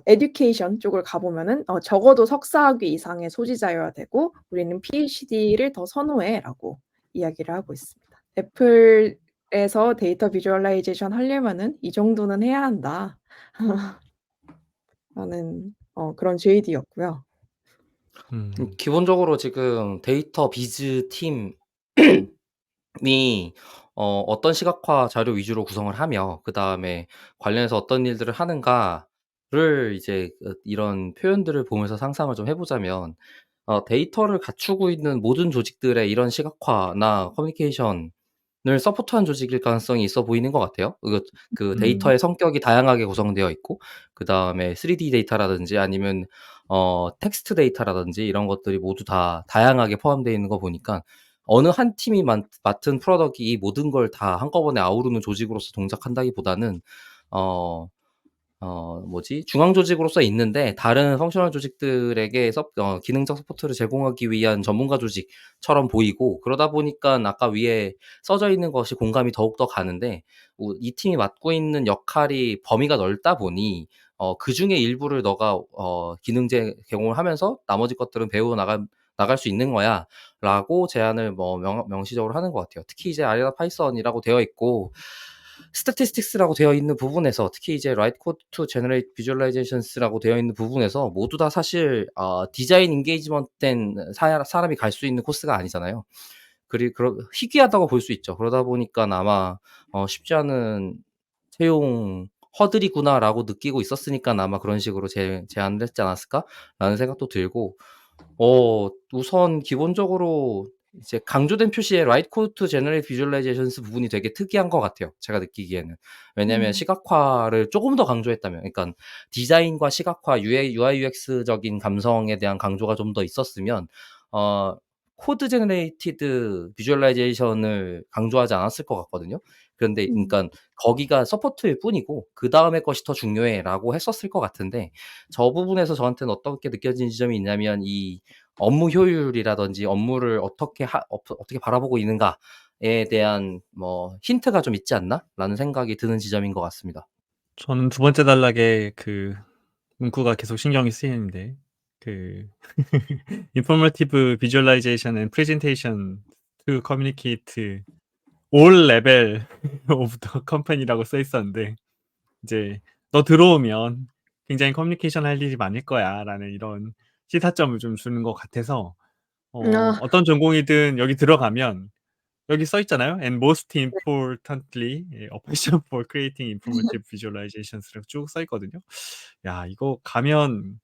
에듀케이션 쪽을 가 보면은 "적어도 석사학위 이상의 소지자여야 되고 우리는 PhD를 더 선호해."라고 이야기를 하고 있습니다. "애플에서 데이터 비주얼라이제이션 하려면은 이 정도는 해야 한다." 라는 그런 JD였고요. 음. 기본적으로 지금 데이터 비즈 팀이 어떤 시각화 자료 위주로 구성을 하며 그다음에 관련해서 어떤 일들을 하는가를 이제 이런 표현들을 보면서 상상을 좀 해 보자면 데이터를 갖추고 있는 모든 조직들의 이런 시각화나 커뮤니케이션을 서포트한 조직일 가능성이 있어 보이는 것 같아요. 그 음. 데이터의 성격이 다양하게 구성되어 있고 그다음에 3D 데이터라든지 아니면 텍스트 데이터라든지 이런 것들이 모두 다 다양하게 포함되어 있는 거 보니까 어느 한 팀이 맡은 프로덕트이 이 모든 걸 다 한꺼번에 아우르는 조직으로서 동작한다기보다는 어 중앙 조직으로서 있는데 다른 펑셔널 조직들에게 기능적 서포트를 제공하기 위한 전문가 조직처럼 보이고, 그러다 보니까 아까 위에 써져 있는 것이 공감이 더욱더 가는데, 이 팀이 맡고 있는 역할이 범위가 넓다 보니 그중에 일부를 너가 기능 제공을 하면서 나머지 것들은 배워 나갈 수 있는 거야 라고 제안을 명시적으로 하는 것 같아요. 특히 이제 아리아나 파이썬이라고 되어 있고 스태티스틱스라고 되어 있는 부분에서, 특히 이제 Write Code to Generate Visualizations라고 되어 있는 부분에서 모두 다 사실 디자인 인게이지먼트 된 사람이 갈 수 있는 코스가 아니잖아요. 희귀하다고 볼 수 있죠. 그러다 보니까 아마 쉽지 않은 채용 허들이구나라고 느끼고 있었으니까 아마 그런 식으로 제안을 했지 않았을까라는 생각도 들고, 우선 기본적으로 이제 강조된 표시에 Write Code to Generate Visualizations 부분이 되게 특이한 것 같아요, 제가 느끼기에는. 왜냐면 시각화를 조금 더 강조했다면, 그러니까 디자인과 시각화, UI, UX적인 감성에 대한 강조가 좀 더 있었으면 코드 제너레이티드 비주얼라이제이션을 강조하지 않았을 것 같거든요. 그런데 그러니까 거기가 서포트일 뿐이고 그 다음에 것이 더 중요해라고 했었을 것 같은데, 저 부분에서 저한테는 어떻게 느껴지는 지점이 있냐면, 이 업무 효율이라든지 업무를 어떻게 바라보고 있는가에 대한 힌트가 좀 있지 않나라는 생각이 드는 지점인 것 같습니다. 저는 두 번째 단락에 그 문구가 계속 신경이 쓰이는데, 그 informative visualization and presentation to communicate all level of the company라고 써 있었는데, 이제 너 들어오면 굉장히 커뮤니케이션 할 일이 많을 거야라는 이런 시사점을 좀 주는 것 같아서, 어떤 전공이든 여기 들어가면 여기 써 있잖아요. And most importantly, a passion for creating informative visualizations라고 쭉 써 있거든요. 야, 이거 가면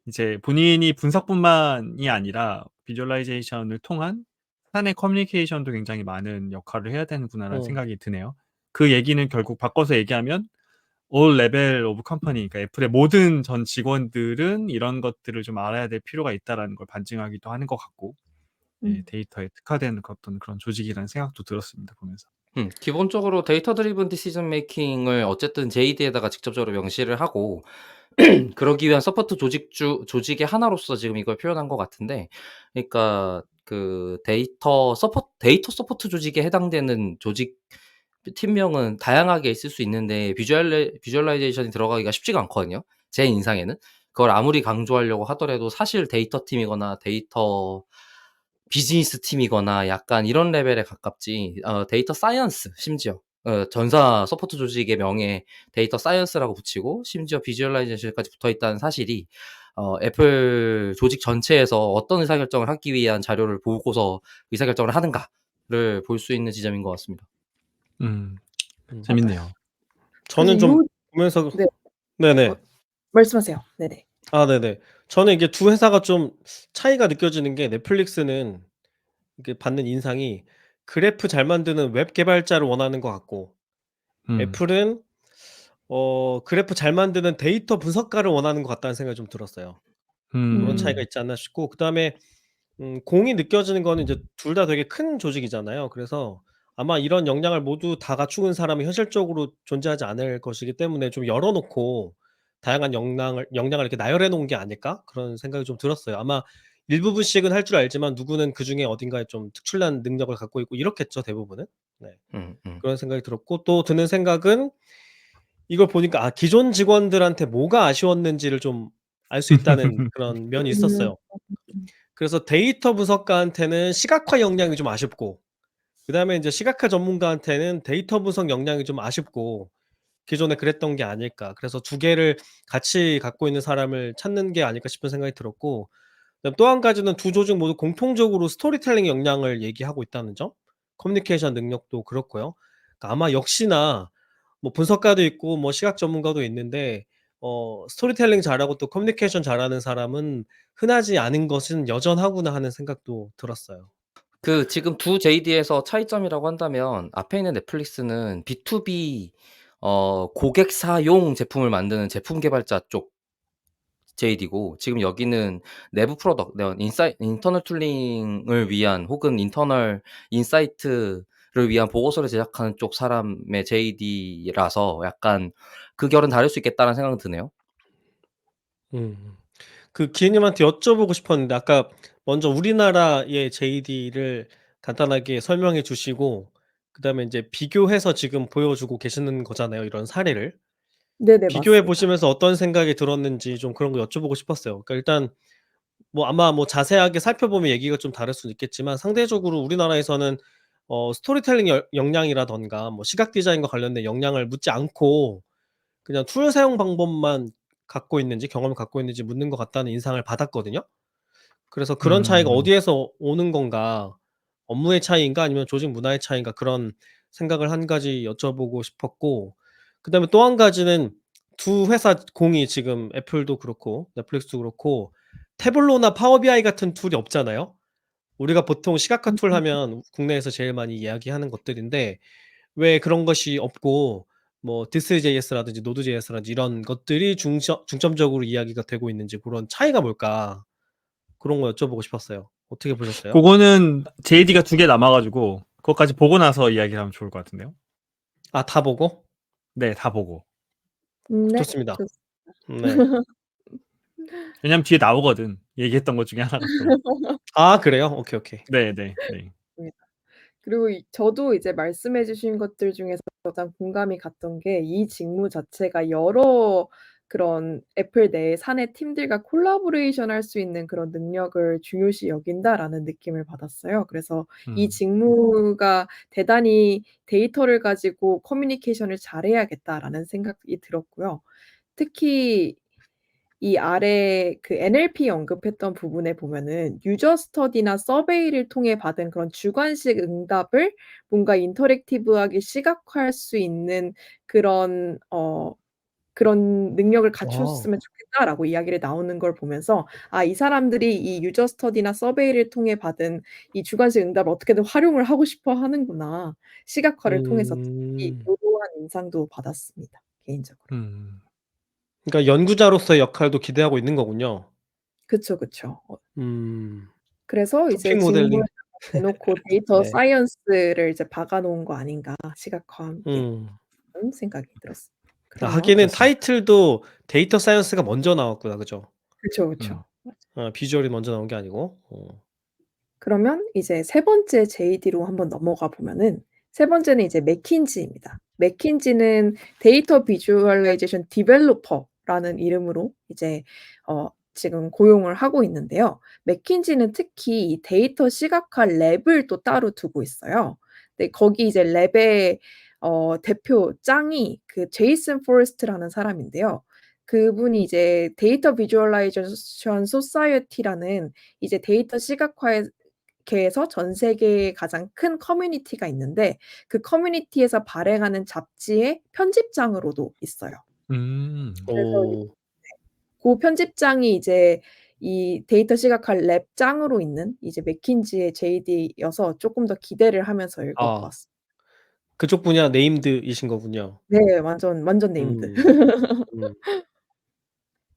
이제 본인이 분석뿐만이 아니라 비주얼라이제이션을 통한 사내 커뮤니케이션도 굉장히 많은 역할을 해야 되는구나라는 생각이 드네요. 그 얘기는 결국 바꿔서 얘기하면 all level of company, 그러니까 애플의 모든 전 직원들은 이런 것들을 좀 알아야 될 필요가 있다라는 걸 반증하기도 하는 것 같고, 데이터에 특화된 어떤 그런 조직이라는 생각도 들었습니다, 보면서. 기본적으로 데이터 드리븐 디시전 메이킹을 어쨌든 JD에다가 직접적으로 명시를 하고 그러기 위한 서포트 조직의 하나로서 지금 이걸 표현한 것 같은데, 그러니까 그 데이터 서포트 조직에 해당되는 조직 팀명은 다양하게 있을 수 있는데 비주얼라이제이션이 들어가기가 쉽지가 않거든요, 제 인상에는. 그걸 아무리 강조하려고 하더라도 사실 데이터 팀이거나 데이터 비즈니스 팀이거나 약간 이런 레벨에 가깝지, 데이터 사이언스, 심지어 전사 서포트 조직의 명에 데이터 사이언스라고 붙이고 심지어 비주얼라이제이션까지 붙어있다는 사실이 애플 조직 전체에서 어떤 의사결정을 하기 위한 자료를 보고서 의사결정을 하는가를 볼 수 있는 지점인 것 같습니다. 재밌네요. 저는 좀 보면서 네. 네네. 말씀하세요. 네네. 네네. 저는 이게 두 회사가 좀 차이가 느껴지는 게, 넷플릭스는 이게 받는 인상이 그래프 잘 만드는 웹 개발자를 원하는 것 같고, 애플은 그래프 잘 만드는 데이터 분석가를 원하는 것 같다는 생각이 좀 들었어요. 그런 차이가 있지 않나 싶고, 그다음에 공이 느껴지는 거는 이제 둘 다 되게 큰 조직이잖아요. 그래서 아마 이런 역량을 모두 다 갖추은 사람은 현실적으로 존재하지 않을 것이기 때문에 좀 열어 놓고 다양한 역량을 이렇게 나열해 놓은 게 아닐까? 그런 생각이 좀 들었어요. 아마 일부분씩은 할 줄 알지만 누구는 그중에 어딘가에 좀 특출난 능력을 갖고 있고 이렇겠죠, 대부분은. 네. 그런 생각이 들었고, 또 드는 생각은 이걸 보니까 기존 직원들한테 뭐가 아쉬웠는지를 좀 알 수 있다는 그런 면이 있었어요. 그래서 데이터 분석가한테는 시각화 역량이 좀 아쉽고, 그다음에 인제 시각화 전문가한테는 데이터 분석 역량이 좀 아쉽고, 기존에 그랬던 게 아닐까. 그래서 두 개를 같이 갖고 있는 사람을 찾는 게 아닐까 싶은 생각이 들었고, 그다음 또 한 가지는 두 조직 모두 공통적으로 스토리텔링 역량을 얘기하고 있다는 점. 커뮤니케이션 능력도 그렇고요. 그러니까 아마 역시나 뭐 분석가도 있고 뭐 시각 전문가도 있는데, 스토리텔링 잘하고 또 커뮤니케이션 잘하는 사람은 흔하지 않은 것은 여전하구나 하는 생각도 들었어요. 지금 두 JD에서 차이점이라고 한다면, 앞에 있는 넷플릭스는 B2B 고객사용 제품을 만드는 제품 개발자 쪽 JD고, 지금 여기는 내부 프로덕트, 인터널 툴링을 위한 혹은 인터널 인사이트를 위한 보고서를 제작하는 쪽 사람의 JD라서 약간 그 결은 다를 수 있겠다는 생각은 드네요. 음. 그 기회님한테 여쭤보고 싶었는데 아까 먼저 우리나라의 JD를 간단하게 설명해 주시고 그다음에 인제 비교해서 지금 보여주고 계시는 거잖아요, 이런 사례를. 네네. 비교해 맞습니다. 보시면서 어떤 생각이 들었는지 좀 그런 거 여쭤보고 싶었어요. 그러니까 일단 뭐 아마 뭐 자세하게 살펴보면 얘기가 좀 다를 수는 있겠지만 상대적으로 우리나라에서는 스토리텔링 역량이라든가 뭐 시각 디자인과 관련된 역량을 묻지 않고 그냥 툴 사용 방법만 갖고 있는지 경험을 갖고 있는지 묻는 것 같다는 인상을 받았거든요. 그래서 그런 차이가 음. 어디에서 오는 건가? 업무의 차이인가 아니면 조직 문화의 차이인가 그런 생각을 한 가지 여쭤보고 싶었고 그다음에 또 한 가지는 두 회사 공이 지금 애플도 그렇고 넷플릭스도 그렇고 태블로나 파워 BI 같은 툴이 없잖아요. 우리가 보통 시각화 툴 음. 하면 국내에서 제일 많이 이야기하는 것들인데 왜 그런 것이 없고 뭐 디스.js라든지 노드.js라든지 이런 것들이 중점적으로 이야기가 되고 있는지 그런 차이가 뭘까? 그런 거 여쭤보고 싶었어요. 어떻게 보셨어요? 그거는 JD가 2개 남아 가지고 그것까지 보고 나서 이야기를 하면 좋을 것 같은데요. 아 다 보고? 네. 다 보고. 네. 좋습니다. 좋습니다. 네. 왜냐면 뒤에 나오거든. 얘기했던 것 중에 하나가 또. 아 그래요? 오케이, 오케이. 네네. 네. 그리고 저도 이제 말씀해 주신 것들 중에서 가장 공감이 갔던 게 이 직무 자체가 여러 그런 애플 내 사내 팀들과 콜라보레이션 할 수 있는 그런 능력을 중요시 여긴다라는 느낌을 받았어요. 그래서 이 음. 직무가 대단히 '데이터를 가지고 커뮤니케이션을 잘해야겠다.'라는 생각이 들었고요. 특히 이 아래 그 NLP 언급했던 부분에 보면은 유저 스터디나 서베이를 통해 받은 그런 주관식 응답을 뭔가 인터랙티브하게 시각화할 수 있는 그런 그런 능력을 어. 갖췄으면 좋겠다라고 이야기를 나오는 걸 보면서 '아 이 사람들이 이 유저 스터디나 서베이를 통해 받은 이 주관식 응답을 어떻게든 활용을 하고 싶어 하는구나. 시각화를 통해서.' 특히 음. 요러한 인상도 받았습니다, 개인적으로. 음. 그러니까 연구자로서의 역할도 기대하고 있는 거군요. 그쵸, 그쵸. 음. 그래서 이제 토픽 모델링. 직무에다가 대놓고 데이터 네. 사이언스를 이제 박아 놓은 거 아닌가, 시각화와 함께 음. 그런 생각이 들었습니다. 아 그러면 하기는 그렇습니다. 타이틀도 데이터 사이언스가 먼저 나왔구나. 그죠? 그쵸, 음. 그쵸. 비주얼이 먼저 나온 게 아니고. 그러면 이제 세 번째 JD로 한번 넘어가 보면은 세 번째는 이제 맥킨지입니다. 맥킨지는 데이터 비주얼라이제이션 디벨로퍼라는 이름으로 이제 지금 고용을 하고 있는데요. 맥킨지는 특히 이 데이터 시각화 랩을 또 따로 두고 있어요. 네, 거기 이제 랩의 대표 짱이 그 제이슨 포레스트라는 사람인데요. 그분이 이제 데이터 비주얼라이제이션 소사이어티라는 이제 데이터 시각화에 계에서 전 세계에 가장 큰 커뮤니티가 있는데 그 커뮤니티에서 발행하는 잡지의 편집장으로도 있어요. 음. 그래서 오. 고 편집장이 이제 이 데이터 시각화 랩 짱으로 있는 이제 맥킨지의 JD여서 쪼끔 더 기대를 하면서 읽어 아. 보았습니다. 그쪽 분야 네임드이신 거군요. 네. 완전 네임드. 음. 음.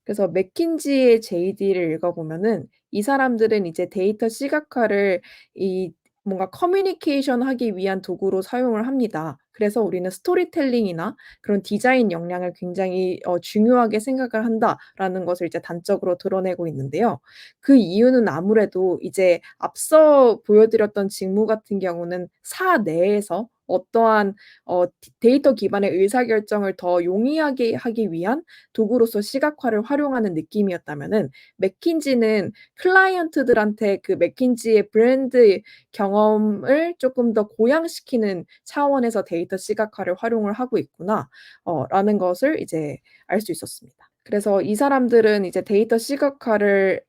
그래서 맥킨지의 JD를 읽어 보면은 이 사람들은 이제 데이터 시각화를 이 뭔가 커뮤니케이션 하기 위한 도구로 사용을 합니다. 그래서 우리는 스토리텔링이나 그런 디자인 역량을 굉장히 중요하게 생각을 한다라는 것을 이제 단적으로 드러내고 있는데요. 그 이유는 아무래도 이제 앞서 보여드렸던 직무 같은 경우는 사내에서 어떠한 데이터 기반의 의사결정을 더 용이하게 하기 위한 도구로서 시각화를 활용하는 느낌이었다면은 맥킨지는 클라이언트들한테 그 맥킨지의 브랜드 경험을 쪼끔 더 고양시키는 차원에서 데이터 시각화를 활용을 하고 있구나 라는 것을 이제 알 수 있었습니다. 그래서 이 사람들은 이제 데이터 시각화를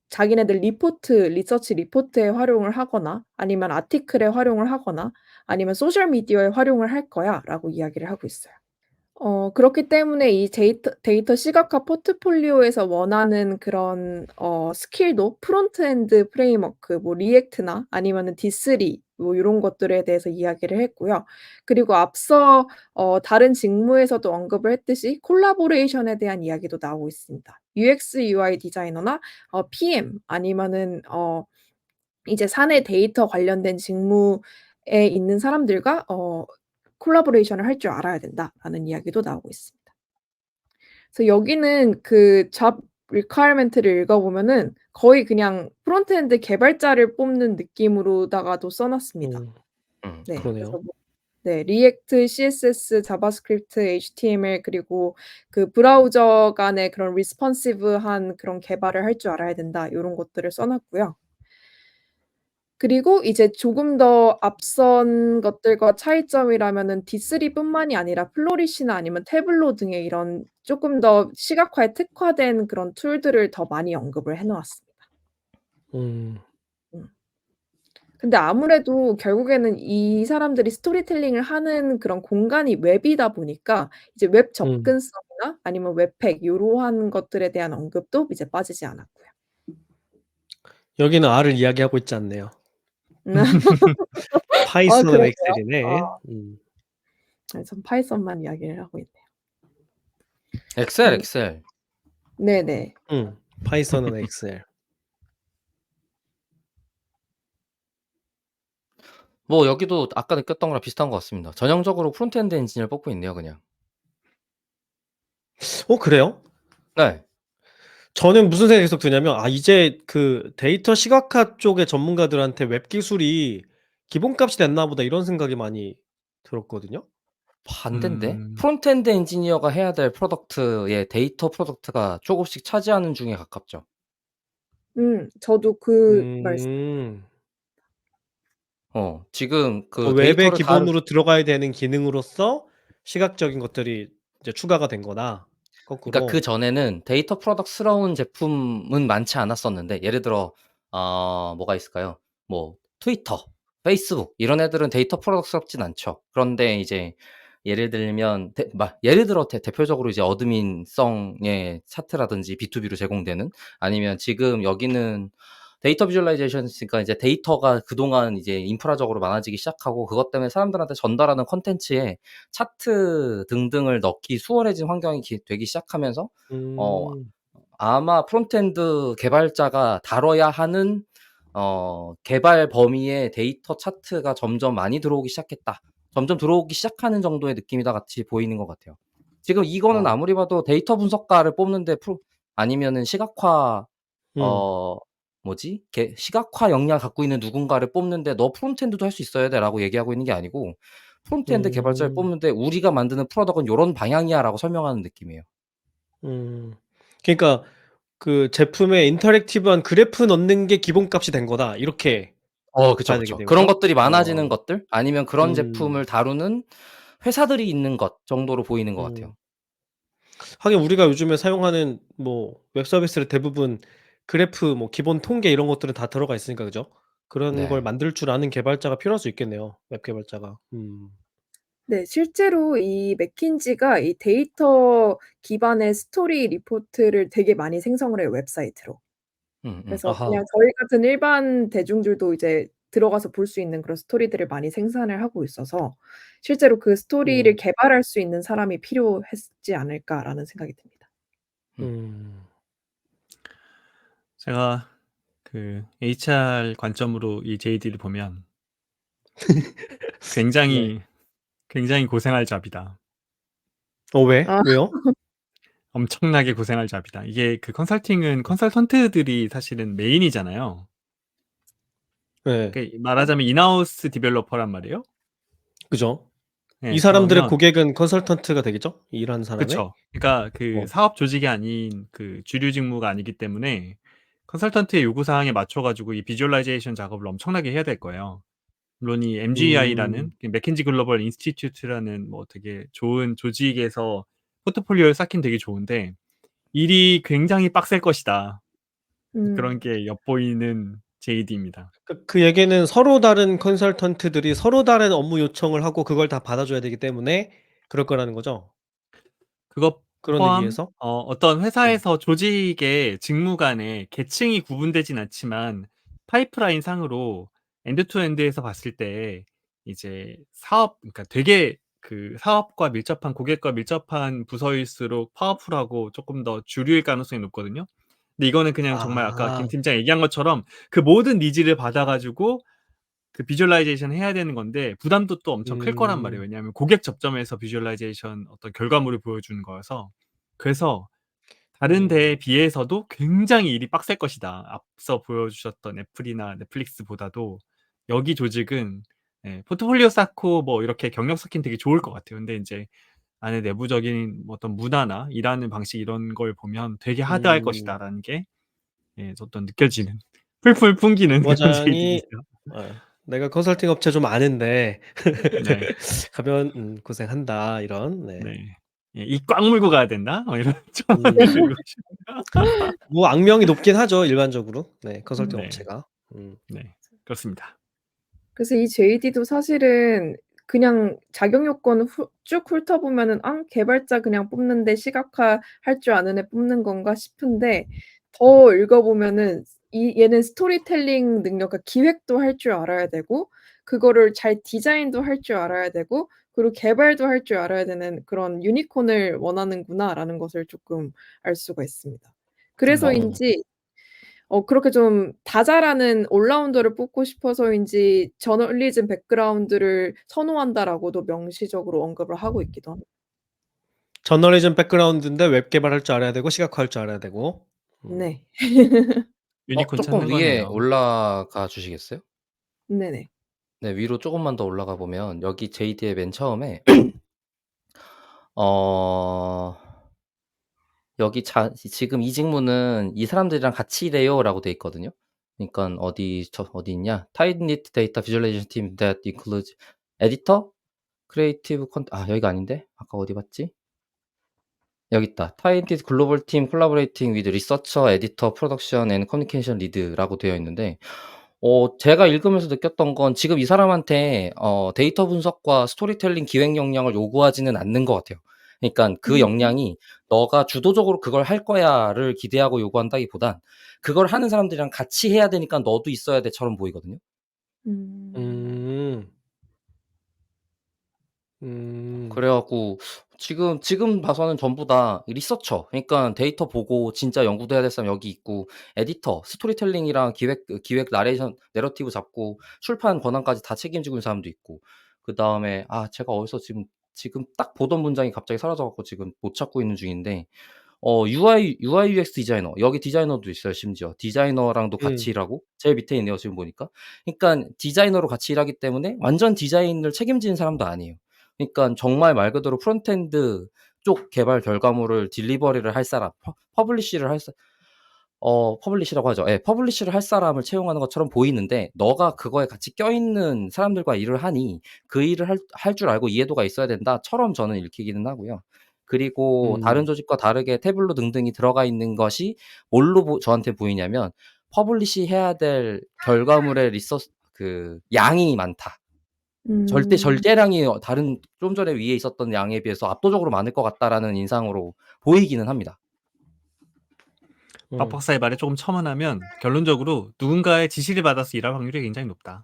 자기네들 리서치 리포트에 활용을 하거나 아니면 아티클에 활용을 하거나 아니면 소셜 미디어에 활용을 할 거야라고 이야기를 하고 있어요. 그렇기 때문에 이 데이터 시각화 포트폴리오에서 원하는 그런 스킬도 프론트 엔드 프레임워크 뭐 리액트나 아니면은 D3 뭐 요런 것들에 대해서 이야기를 했고요. 그리고 앞서 다른 직무에서도 언급을 했듯이 콜라보레이션에 대한 이야기도 나오고 있습니다. UX, UI 디자이너나 PM 아니면은 이제 사내 데이터 관련된 직무에 있는 사람들과 콜라보레이션을 할 줄 알아야 된다라는 이야기도 나오고 있습니다. 그래서 여기는 그 잡 requirement를 읽어보면은 거의 그냥 프론트엔드 개발자를 뽑는 느낌으로다가도 써 놨습니다. 네. 그래서 그러네요. 뭐 네 리액트, CSS, 자바스크립트, HTML 그리고 그 브라우저 간의 그런 responsive한 그런 개발을 할 줄 알아야 된다 요런 것들을 써 놨고요. 그리고 이제 조금 더 앞선 것들과 차이점이라면은 D3 뿐만이 아니라 플로리시나 아니면 태블로 등의 이런 쪼끔 더 시각화에 특화된 그런 툴들을 더 많이 언급을 해 놓았습니다. 음. 근데 아무래도 결국에는 이 사람들이 스토리텔링을 하는 그런 공간이 웹이다 보니까 이제 웹 접근성이나 아니면 웹팩 요러한 것들에 대한 언급도 이제 빠지지 않았고요. 여기는 R을 이야기하고 있지 않네요. 아 파이썬은 그러게요. 엑셀이네. 네 전 파이썬만 이야기를 하고 있네요. 엑셀. 네네. 파이썬은 엑셀. 뭐 여기도 아까 느꼈던 거랑 비슷한 것 같습니다. 전형적으로 프론트엔드 엔지니어를 뽑고 있네요, 그냥. 그래요? 네. 저는 무슨 생각이 계속 드냐면 이제 그 데이터 시각화 쪽의 전문가들한테 웹 기술이 기본값이 됐나 보다 이런 생각이 많이 들었거든요. 반대인데? 프론트엔드 엔지니어가 해야 될 프로덕트의 데이터 프로덕트가 조금씩 차지하는 중에 가깝죠. 저도 그 말씀 지금 그 웹의 데이터를 기본으로 들어가야 되는 기능으로서 시각적인 것들이 이제 추가가 된 거다. 그러니까 거꾸로. 그전에는 데이터 프로덕스러운 제품은 많지 않았었는데 예를 들어 뭐가 있을까요? 뭐 트위터, 페이스북 이런 애들은 데이터 프로덕스럽진 않죠. 그런데 이제 예를 들면 예를 들어 대표적으로 이제 어드민성의 차트라든지 B2B로 제공되는 아니면 지금 여기는 데이터 비주얼라이제이션이니까 이제 데이터가 그동안 이제 인프라적으로 많아지기 시작하고 그것 때문에 사람들한테 전달하는 콘텐츠에 차트 등등을 넣기 수월해진 환경이 되기 시작하면서 아마 프론트엔드 개발자가 다뤄야 하는 개발 범위의 데이터 차트가 점점 많이 들어오기 시작했다. 점점 들어오기 시작하는 정도의 느낌이다 같이 보이는 것 같아요. 지금 이거는 아무리 봐도 데이터 분석가를 뽑는데 아니면은 시각화 시각화 역량을 갖고 있는 누군가를 뽑는데 "너 프론트엔드도 할 수 있어야 돼."라고 얘기하고 있는 게 아니고 "프론트엔드 개발자를 뽑는데 우리가 만드는 프로덕트는 요런 방향이야."라고 설명하는 느낌이에요. 그러니까 그 제품에 인터랙티브한 그래프 넣는 게 기본값이 된 거다. 이렇게 그쵸, 봐야 그쵸. 되겠네요. 그런 그죠? 것들이 많아지는 것들 아니면 그런 제품을 음. 다루는 회사들이 있는 것 정도로 보이는 것 같아요. 하긴 우리가 요즘에 사용하는 뭐 웹 서비스를 대부분 그래프 뭐 기본 통계 이런 것들은 다 들어가 있으니까 그죠? 그런 걸 네. 만들 줄 아는 개발자가 필요할 수 있겠네요, 웹 개발자가. 네. 실제로 이 맥킨지가 이 데이터 기반의 스토리 리포트를 되게 많이 생성을 해요, 웹사이트로. 그래서 아하. 그냥 저희 같은 일반 대중들도 이제 들어가서 볼 수 있는 그런 스토리들을 많이 생산을 하고 있어서 실제로 그 스토리를 개발할 수 있는 사람이 필요했지 않을까라는 생각이 듭니다. 제가 그 HR 관점으로 이 JD를 보면 네. 굉장히 고생할 잡이다. 왜? 아. 왜요? 엄청나게 고생할 잡이다. 이게 그 컨설팅은 컨설턴트들이 사실은 메인이잖아요. 네. 그러니까 말하자면 인하우스 디벨로퍼란 말이에요. 그죠? 이 예. 사람들의 그러면 고객은 컨설턴트가 되겠죠? 일하는 사람의? 그쵸. 그러니까 그 사업 조직이 아닌 그 주류 직무가 아니기 때문에 컨설턴트의 요구 사항에 맞춰 가지고 이 비주얼라이제이션 작업을 엄청나게 해야 될 거예요. 물론 이 MGI라는 맥킨지 글로벌 인스티튜트라는 뭐 되게 좋은 조직에서 포트폴리오를 쌓긴 되게 좋은데 일이 굉장히 빡셀 것이다. 그런 게 엿보이는 JD입니다. 그 얘기는 서로 다른 컨설턴트들이 서로 다른 업무 요청을 하고 그걸 다 받아줘야 되기 때문에 그럴 거라는 거죠? 그것 그런 포함 의미에서? 어떤 회사에서 조직의 직무 간에 계층이 구분되진 않지만 파이프라인 상으로 엔드 투 엔드에서 봤을 때 이제 그러니까 되게 그 사업과 밀접한 고객과 밀접한 부서일수록 파워풀하고 쪼끔 더 주류일 가능성이 높거든요. 근데 이거는 그냥 정말 아까 김 아. 팀장이 얘기한 것처럼 그 모든 니즈를 받아 가지고 그 비주얼라이제이션 해야 되는 건데 부담도 또 엄청 클 거란 말이에요. 음. 왜냐하면 고객 접점에서 비주얼라이제이션 어떤 결과물을 보여주는 거여서. 그래서 다른 데에 비해서도 굉장히 일이 빡셀 것이다. 앞서 보여주셨던 애플이나 넷플릭스보다도 여기 조직은 예, 포트폴리오 쌓고 뭐 이렇게 경력 쌓기는 되게 좋을 것 같아요. 근데 인제 안에 내부적인 어떤 문화나 일하는 방식 이런 걸 보면 되게 하드할 음. 것이다라는 게 예, 어떤 느껴지는 풀풀 풍기는 그런 제의들이 부과장이 있어요. 내가 컨설팅 업체 좀 아는데 네. 가면 고생한다 이런. 네. 네. 예, "이 꽉 물고 가야 된다." 이런 좀 음. 느끼고 뭐 악명이 높긴 하죠, 일반적으로. 네, 컨설팅 네. 업체가. 네. 그렇습니다. 그래서 이 JD도 사실은 그냥 자격 요건 쭉 훑어보면은 '아 개발자 그냥 뽑는데 시각화할 줄 아는 애 뽑는 건가?' 싶은데 더 읽어보면은 얘는 스토리텔링 능력, 그러니까 기획도 할 줄 알아야 되고 그거를 잘 디자인도 할 줄 알아야 되고 그리고 개발도 할 줄 알아야 되는 그런 '유니콘을 원하는구나.'라는 것을 쪼끔 알 수가 있습니다. 그래서인지 그렇게 좀 다 잘하는 올라운더를 뽑고 싶어서인지 저널리즘 백그라운드를 선호한다라고도 명시적으로 언급을 하고 있기도 합니다. 저널리즘 백그라운드인데 웹 개발할 줄 알아야 되고 시각화할 줄 알아야 되고. 네. 유니콘 조금 찾는 위에 거네요. 올라가 주시겠어요? 네네. 네, 위로 조금만 더 올라가 보면 여기 JD의 맨 처음에 어 여기 지금 이 직무는 이 사람들이랑 같이 일해요라고 돼 있거든요. 그러니깐 어디 있냐? Tight knit data visualization team that includes editor, creative 여기가 아닌데? 아까 어디 봤지? 여기 있다. Tight knit global team collaborating with researcher, editor, production and communication lead라고 되어 있는데 제가 읽으면서 느꼈던 건 지금 이 사람한테 데이터 분석과 스토리텔링 기획 역량을 요구하지는 않는 것 같아요. 그러니깐 그 역량이 '너가 주도적으로 그걸 할 거야.'를 기대하고 요구한다기보단 '그걸 하는 사람들이랑 같이 해야 되니까 너도 있어야 돼.'처럼 보이거든요. 음. 그래 갖고 지금 봐서는 전부 다 리서처, 그러니까 데이터 보고 진짜 연구도 해야 될 사람 여기 있고, 에디터, 스토리텔링이랑 기획 내러티브 잡고 출판 권한까지 다 책임지고 있는 사람도 있고, 그다음에 제가 어디서 지금 딱 보던 문장이 갑자기 사라져 갖고 지금 못 찾고 있는 중인데, UI UX 디자이너, 여기 디자이너도 있어요. 심지어 디자이너랑도 같이 일하고 제일 밑에 있네요 지금 보니까. 그러니깐 디자이너로 같이 일하기 때문에 완전 디자인을 책임지는 사람도 아니에요. 그러니깐 정말 말 그대로 프론트엔드 쪽 개발 결과물을 딜리버리를 할 사람, 퍼블리시라고 하죠. 예, 퍼블리시를 할 사람을 채용하는 것처럼 보이는데, 너가 그거에 같이 껴있는 사람들과 일을 하니 그 일을 할 줄 알고 이해도가 있어야 된다처럼 저는 읽히기는 하고요. 그리고 다른 조직과 다르게 태블로 등등이 들어가 있는 것이 뭘로 저한테 보이냐면, 퍼블리시 해야 될 결과물의 양이 많다. 절대량이 다른 좀 전에 위에 있었던 양에 비해서 압도적으로 많을 것 같다라는 인상으로 보이기는 합니다. 박 박사의 말에 조금 첨언하면 결론적으로 누군가의 지시를 받아서 일할 확률이 굉장히 높다.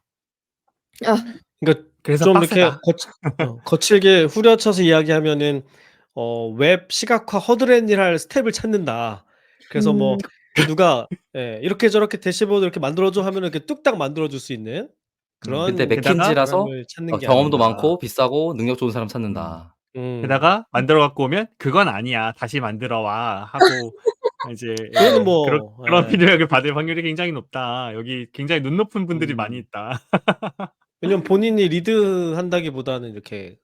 그러니까 그래서 좀 이렇게 빡세다. 거칠게 후려쳐서 이야기하면은 웹 시각화 허드렛일 스텝을 찾는다. 그래서 뭐 누가 이렇게 저렇게 대시보드 이렇게 만들어 줘 하면은 이렇게 뚝딱 만들어 줄 수 있는 근데 그런 게다가 사람을 찾는 게 경험도 아닌가. 많고 비싸고 능력 좋은 사람 찾는다. 만들어 갖고 오면 "그건 아니야. 다시 만들어 와." 하고 이제 그거는 그런 피드백을 받을 확률이 굉장히 높다. 여기 굉장히 눈 높은 분들이 많이 있다. 왜냐면 본인이 리드한다기보다는 이렇게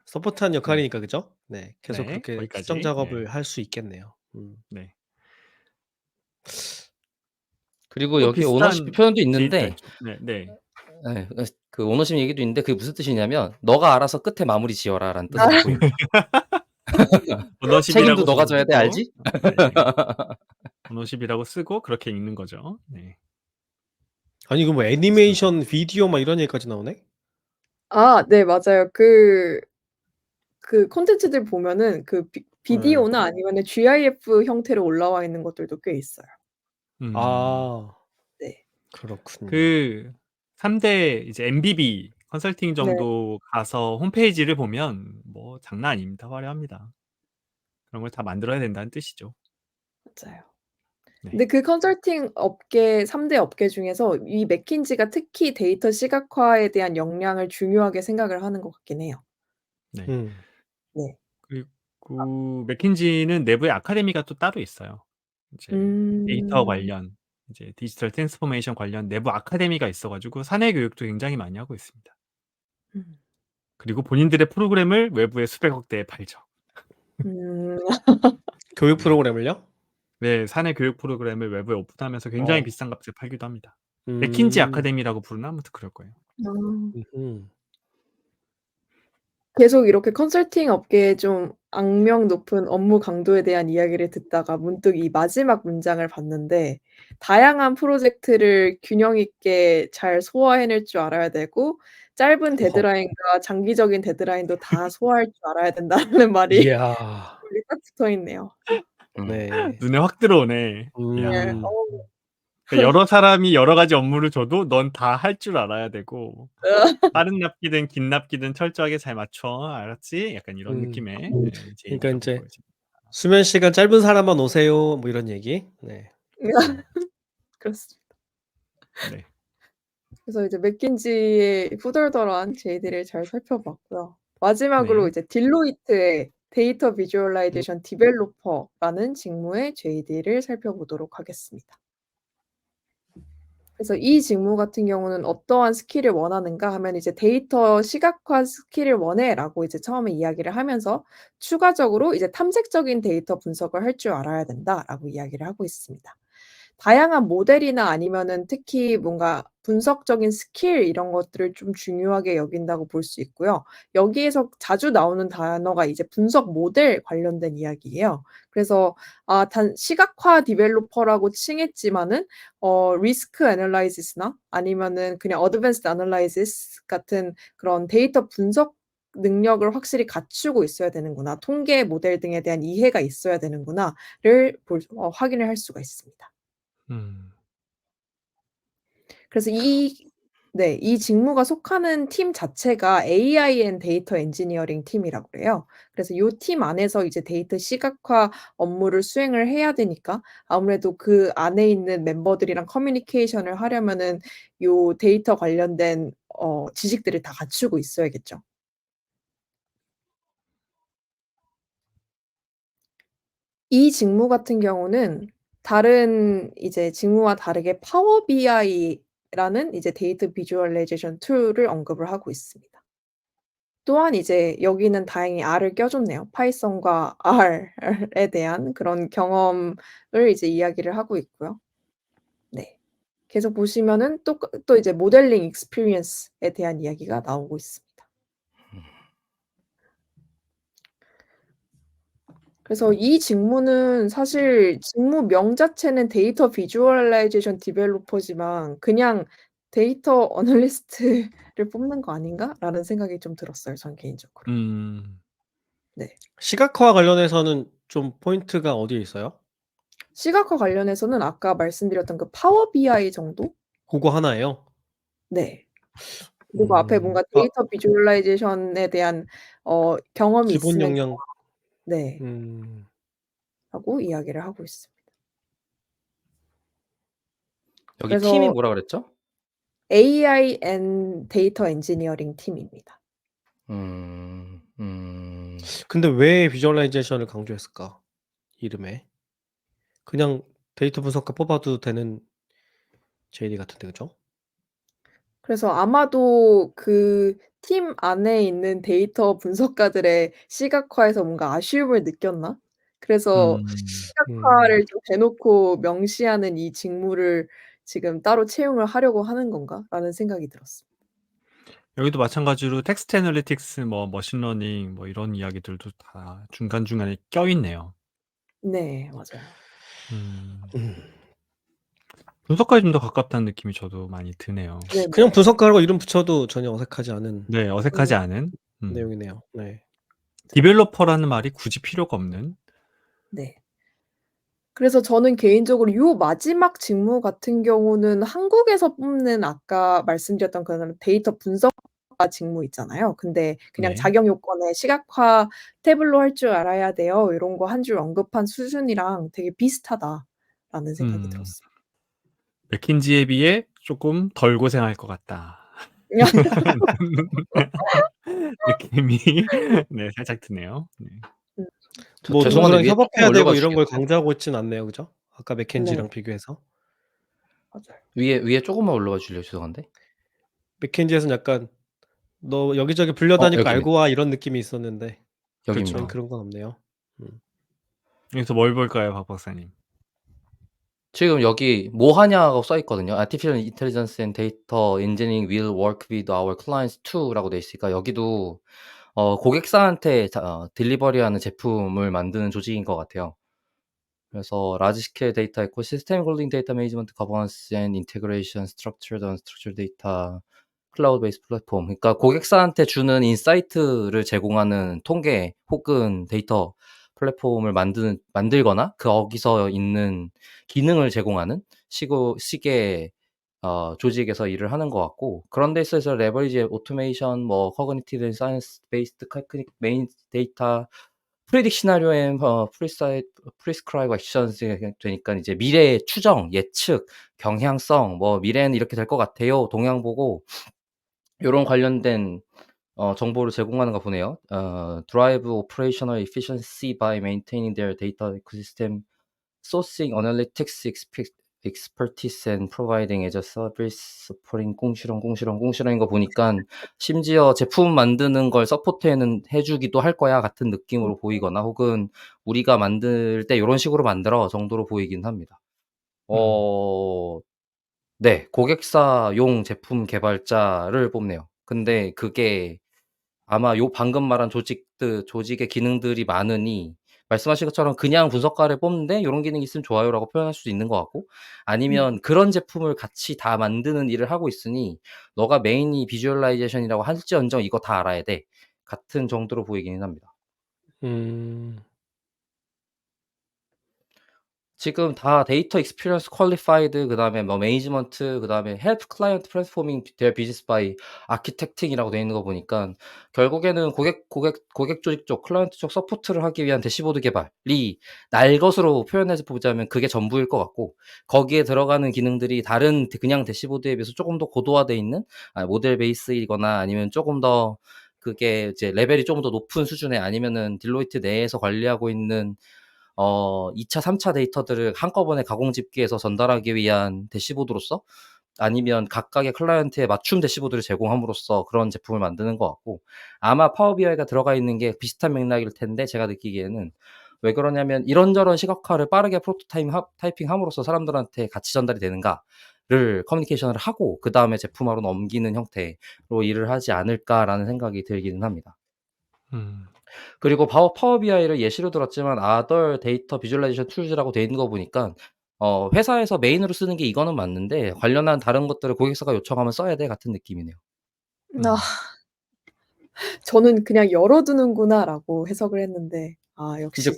서포트하는 역할이니까, 그죠? 네. 계속 네. 그렇게 수정 거기까지. 네. 작업을 할 수 있겠네요. 네. 그리고 또 여기 오너십 비슷한 표현도 데이터 있는데, 있죠. 네. 그 오너십 얘기도 있는데 그게 무슨 뜻이냐면 "너가 알아서 끝에 마무리 지어라."라는 뜻으로 보입니다. 책임도 오너십이라고 너가 져야 돼, 쓰고 알지? 네. 오너십이라고 쓰고 그렇게 읽는 거죠. 네. 아니 이거 뭐 애니메이션, 비디오 막 이런 얘기까지 나오네? 네 맞아요. 그 콘텐츠들 보면은 비디오나 아니면은 GIF 형태로 올라와 있는 것들도 꽤 있어요. 음. 네. 그렇군요. 그 3 대 이제 MBB 컨설팅 네. 정도 가서 홈페이지를 보면 뭐 장난 아닙니다. 화려합니다. 그런 걸 다 만들어야 된다는 뜻이죠. 맞아요. 네. 근데 그 컨설팅 업계 3대 업계 중에서 이 맥킨지가 특히 데이터 시각화에 대한 역량을 중요하게 생각을 하는 것 같긴 해요. 네. 음. 네. 그리고 맥킨지는 내부에 아카데미가 또 따로 있어요. 이제 데이터 음. 관련, 이제 디지털 트랜스포메이션 관련 내부 아카데미가 있어 가지고 사내 교육도 굉장히 많이 하고 있습니다. 음. 그리고 본인들의 프로그램을 외부에 수백억 대에 팔죠. 음. 교육 네. 프로그램을요? 네. 사내 교육 프로그램을 외부에 오픈하면서 굉장히 어. 비싼 값에 팔기도 합니다. 맥킨지 음. 아카데미라고 부르나? 아무튼 그럴 거예요. 아. 음음. 계속 이렇게 컨설팅 업계의 좀 악명 높은 업무 강도에 대한 이야기를 듣다가 문득 이 마지막 문장을 봤는데 다양한 프로젝트를 균형 있게 잘 소화해낼 줄 알아야 되고 짧은 어허. 데드라인과 장기적인 데드라인도 다 소화할 줄 알아야 된다는 말이 이야. 여기 딱 붙어 있네요. 네. 눈에 확 들어오네. 네. 야. 음. 그러니까 여러 사람이 여러 가지 업무를 줘도 넌 다 할 줄 알아야 되고 빠른 납기든 긴 납기든 철저하게 잘 맞춰. 알았지? 약간 이런 음. 느낌의 그러니까 제의라고 인제 보여집니다. "수면 시간 짧은 사람만 오세요." 뭐 이런 얘기. 네. 그렇습니다. 네. 그래서 이제 맥킨지의 후덜덜한 제의들을 잘 살펴봤고요. 마지막으로 네. 이제 딜로이트의 데이터 음. 비주얼라이제이션 디벨로퍼라는 직무의 제의들을 살펴보도록 하겠습니다. 그래서 이 직무 같은 경우는 어떠한 스킬을 원하는가 하면 이제 "데이터 시각화 스킬을 원해."라고 이제 처음에 이야기를 하면서 추가적으로 이제 "탐색적인 데이터 분석을 할 줄 알아야 된다."라고 이야기를 하고 있습니다. 다양한 모델이나 아니면은 특히 뭔가 분석적인 스킬 이런 것들을 좀 중요하게 여긴다고 볼 수 있고요. 여기에서 자주 나오는 단어가 이제 분석 모델 관련된 이야기예요. 그래서 단 시각화 디벨로퍼라고 칭했지만은 리스크 애널라이시스나 아니면은 그냥 어드밴스드 애널라이시스 같은 그런 데이터 분석 능력을 확실히 갖추고 있어야 되는구나. 통계 모델 등에 대한 이해가 있어야 되는구나를 확인을 할 수가 있습니다. 음. 그래서 이 직무가 속하는 팀 자체가 AI 앤 데이터 엔지니어링 팀이라고 그래요. 그래서 요 팀 안에서 이제 데이터 시각화 업무를 수행을 해야 되니까 아무래도 그 안에 있는 멤버들이랑 커뮤니케이션을 하려면은 요 데이터 관련된 지식들을 다 갖추고 있어야겠죠. 이 직무 같은 경우는 다른 이제 직무와 다르게 파워 BI라는 이제 데이터 비주얼라이제이션 툴을 언급을 하고 있습니다. 또한 이제 여기는 다행히 R을 껴 줬네요. 파이썬과 R에 대한 그런 경험을 이제 이야기를 하고 있고요. 네. 계속 보시면은 또 이제 모델링 익스피리언스에 대한 이야기가 나오고 있습니다. 그래서 이 직무는 사실 직무명 자체는 데이터 비주얼라이제이션 디벨로퍼지만 그냥 '데이터 애널리스트를 뽑는 거 아닌가?'라는 생각이 좀 들었어요, 전 개인적으로. 음. 네. 시각화 관련해서는 좀 포인트가 어디에 있어요? 시각화 관련해서는 아까 말씀드렸던 그 파워 BI 정도? 고거 하나예요? 네. 그리고 앞에 뭔가 아 데이터 비주얼라이제이션에 대한 경험이 기본 있으면 역량. 좋아. 네. 음. 라고 이야기를 하고 있습니다. 여기 팀이 그래서 뭐라 그랬죠? AI 앤 데이터 엔지니어링 팀입니다. 음. 음. 근데 왜 비주얼라이제이션을 강조했을까? 이름에. 그냥 데이터 분석가 뽑아도 되는 JD 같은데 그죠? 그래서 아마도 그 팀 안에 있는 데이터 분석가들의 시각화에서 뭔가 아쉬움을 느꼈나? 그래서 음. 음. 시각화를 좀 대놓고 명시하는 이 직무를 지금 따로 채용을 하려고 하는 건가?'라는 생각이 들었습니다. 여기도 마찬가지로 텍스트 애널리틱스 뭐 머신러닝 뭐 이런 이야기들도 다 중간중간에 껴있네요. 네. 맞아요. 음. 음. 분석가에 좀 더 가깝다는 느낌이 저도 많이 드네요. 그냥 네네. 분석가라고 이름 붙여도 전혀 어색하지 않은 네. 음. 어색하지 않은. 내용이네요. 네. 디벨로퍼라는 말이 굳이 필요가 없는. 네. 그래서 저는 개인적으로 요 마지막 직무 같은 경우는 한국에서 뽑는 아까 말씀드렸던 그런 데이터 분석가 직무 있잖아요. 근데 그냥 네. 자격 요건에 "시각화 태블로 할 줄 알아야 돼요." 요런 거 한 줄 언급한 수준이랑 되게 비슷하다. 생각이 음. 들었어요. 맥킨지에 비해 조금 덜 고생할 것 같다. 느낌이 네 살짝 드네요. 네. 음. 뭐 죄송한데 누구랑 위에 조금 협업해야 되고 올려봐 이런 걸 주시겠어요? 강조하고 있진 않네요. 그죠? 아까 네. 맥켄지랑 비교해서. 맞아요. 위에 조금만 올려봐 주실래요? 죄송한데. 맥켄지에서는 약간 너 여기저기 불려다닐 거 여기네. 알고 와 이런 느낌이 있었는데 여기입니다. 여긴 그런 건 없네요. 여기서 뭘 볼까요, 박 박사님? 지금 여기 뭐 하냐고 써 있거든요. Artificial Intelligence and Data Engineering will work with our clients too라고 돼 있으니까 여기도 고객사한테 딜리버리하는 제품을 만드는 조직인 것 같아요. 그래서 라지 스케일 데이터 있고 시스템 홀딩 데이터 매니지먼트 거버넌스 앤 인테그레이션 스트럭처드 언스트럭처드 데이터 클라우드 베이스 플랫폼. 그러니까 고객사한테 주는 인사이트를 제공하는 통계 혹은 데이터 플랫폼을 만들거나 거기서 있는 기능을 제공하는 식의 조직에서 일을 하는 것 같고, 그런 데 있어서 레버리지 오토메이션, 뭐 커그니티브 사이언스 베이스드 테크닉 메인 데이터 프리딕 시나리오 앤 프리스크라이브 액션스 되니까 이제 미래 추정, 예측, 경향성, 뭐 미래는 이렇게 될 것 같아요. 동향 보고 요런 관련된 정보를 제공하는가 보네요. Drive operational efficiency by maintaining their data ecosystem, sourcing analytics expertise and providing as a service, supporting 꽁시렁인 거 보니까 심지어 제품 만드는 걸 서포트해는 해주기도 할 거야 같은 느낌으로 보이거나 혹은 우리가 만들 때 요런 식으로 만들어 정도로 보이긴 합니다. 네, 고객사용 제품 개발자를 뽑네요. 근데 그게 아마 요 방금 말한 조직의 기능들이 많으니 말씀하신 것처럼 그냥 분석가를 뽑는데 요런 기능이 있으면 좋아요라고 표현할 수도 있는 것 같고, 아니면 그런 제품을 같이 다 만드는 일을 하고 있으니 너가 메인이 비주얼라이제이션이라고 할지언정 이거 다 알아야 돼 같은 정도로 보이기는 합니다. 지금 다 데이터 익스피리언스 퀄리파이드, 그다음에 뭐 매니지먼트, 그다음에 헬프 클라이언트 플랫포밍 데어 비즈니스 바이 아키텍팅이라고 돼 있는 거 보니까 결국에는 고객 조직 쪽, 클라이언트 쪽 서포트를 하기 위한 대시보드 개발이 날 것으로 표현해서 보자면 그게 전부일 것 같고, 거기에 들어가는 기능들이 다른 그냥 대시보드에 비해서 조금 더 고도화돼 있는 모델 베이스이거나 아니면 조금 더 그게 이제 레벨이 조금 더 높은 수준의, 아니면은 딜로이트 내에서 관리하고 있는 2차, 3차 데이터들을 한꺼번에 가공 집계해서 전달하기 위한 대시보드로서, 아니면 각각의 클라이언트에 맞춤 대시보드를 제공함으로써 그런 제품을 만드는 것 같고, 아마 파워 BI가 들어가 있는 게 비슷한 맥락일 텐데 제가 느끼기에는 왜 그러냐면 이런저런 시각화를 빠르게 타이핑 함으로써 사람들한테 같이 전달이 되는가를 커뮤니케이션을 하고 그 다음에 제품화로 넘기는 형태로 일을 하지 않을까라는 생각이 들기는 합니다. 그리고 파워 BI를 예시로 들었지만 other 데이터 비주얼라이제이션 툴즈라고 돼 있는 거 보니까 회사에서 메인으로 쓰는 게 이거는 맞는데 관련한 다른 것들을 고객사가 요청하면 써야 돼 같은 느낌이네요. 아. 저는 그냥 열어두는구나라고 해석을 했는데 이제 역시 제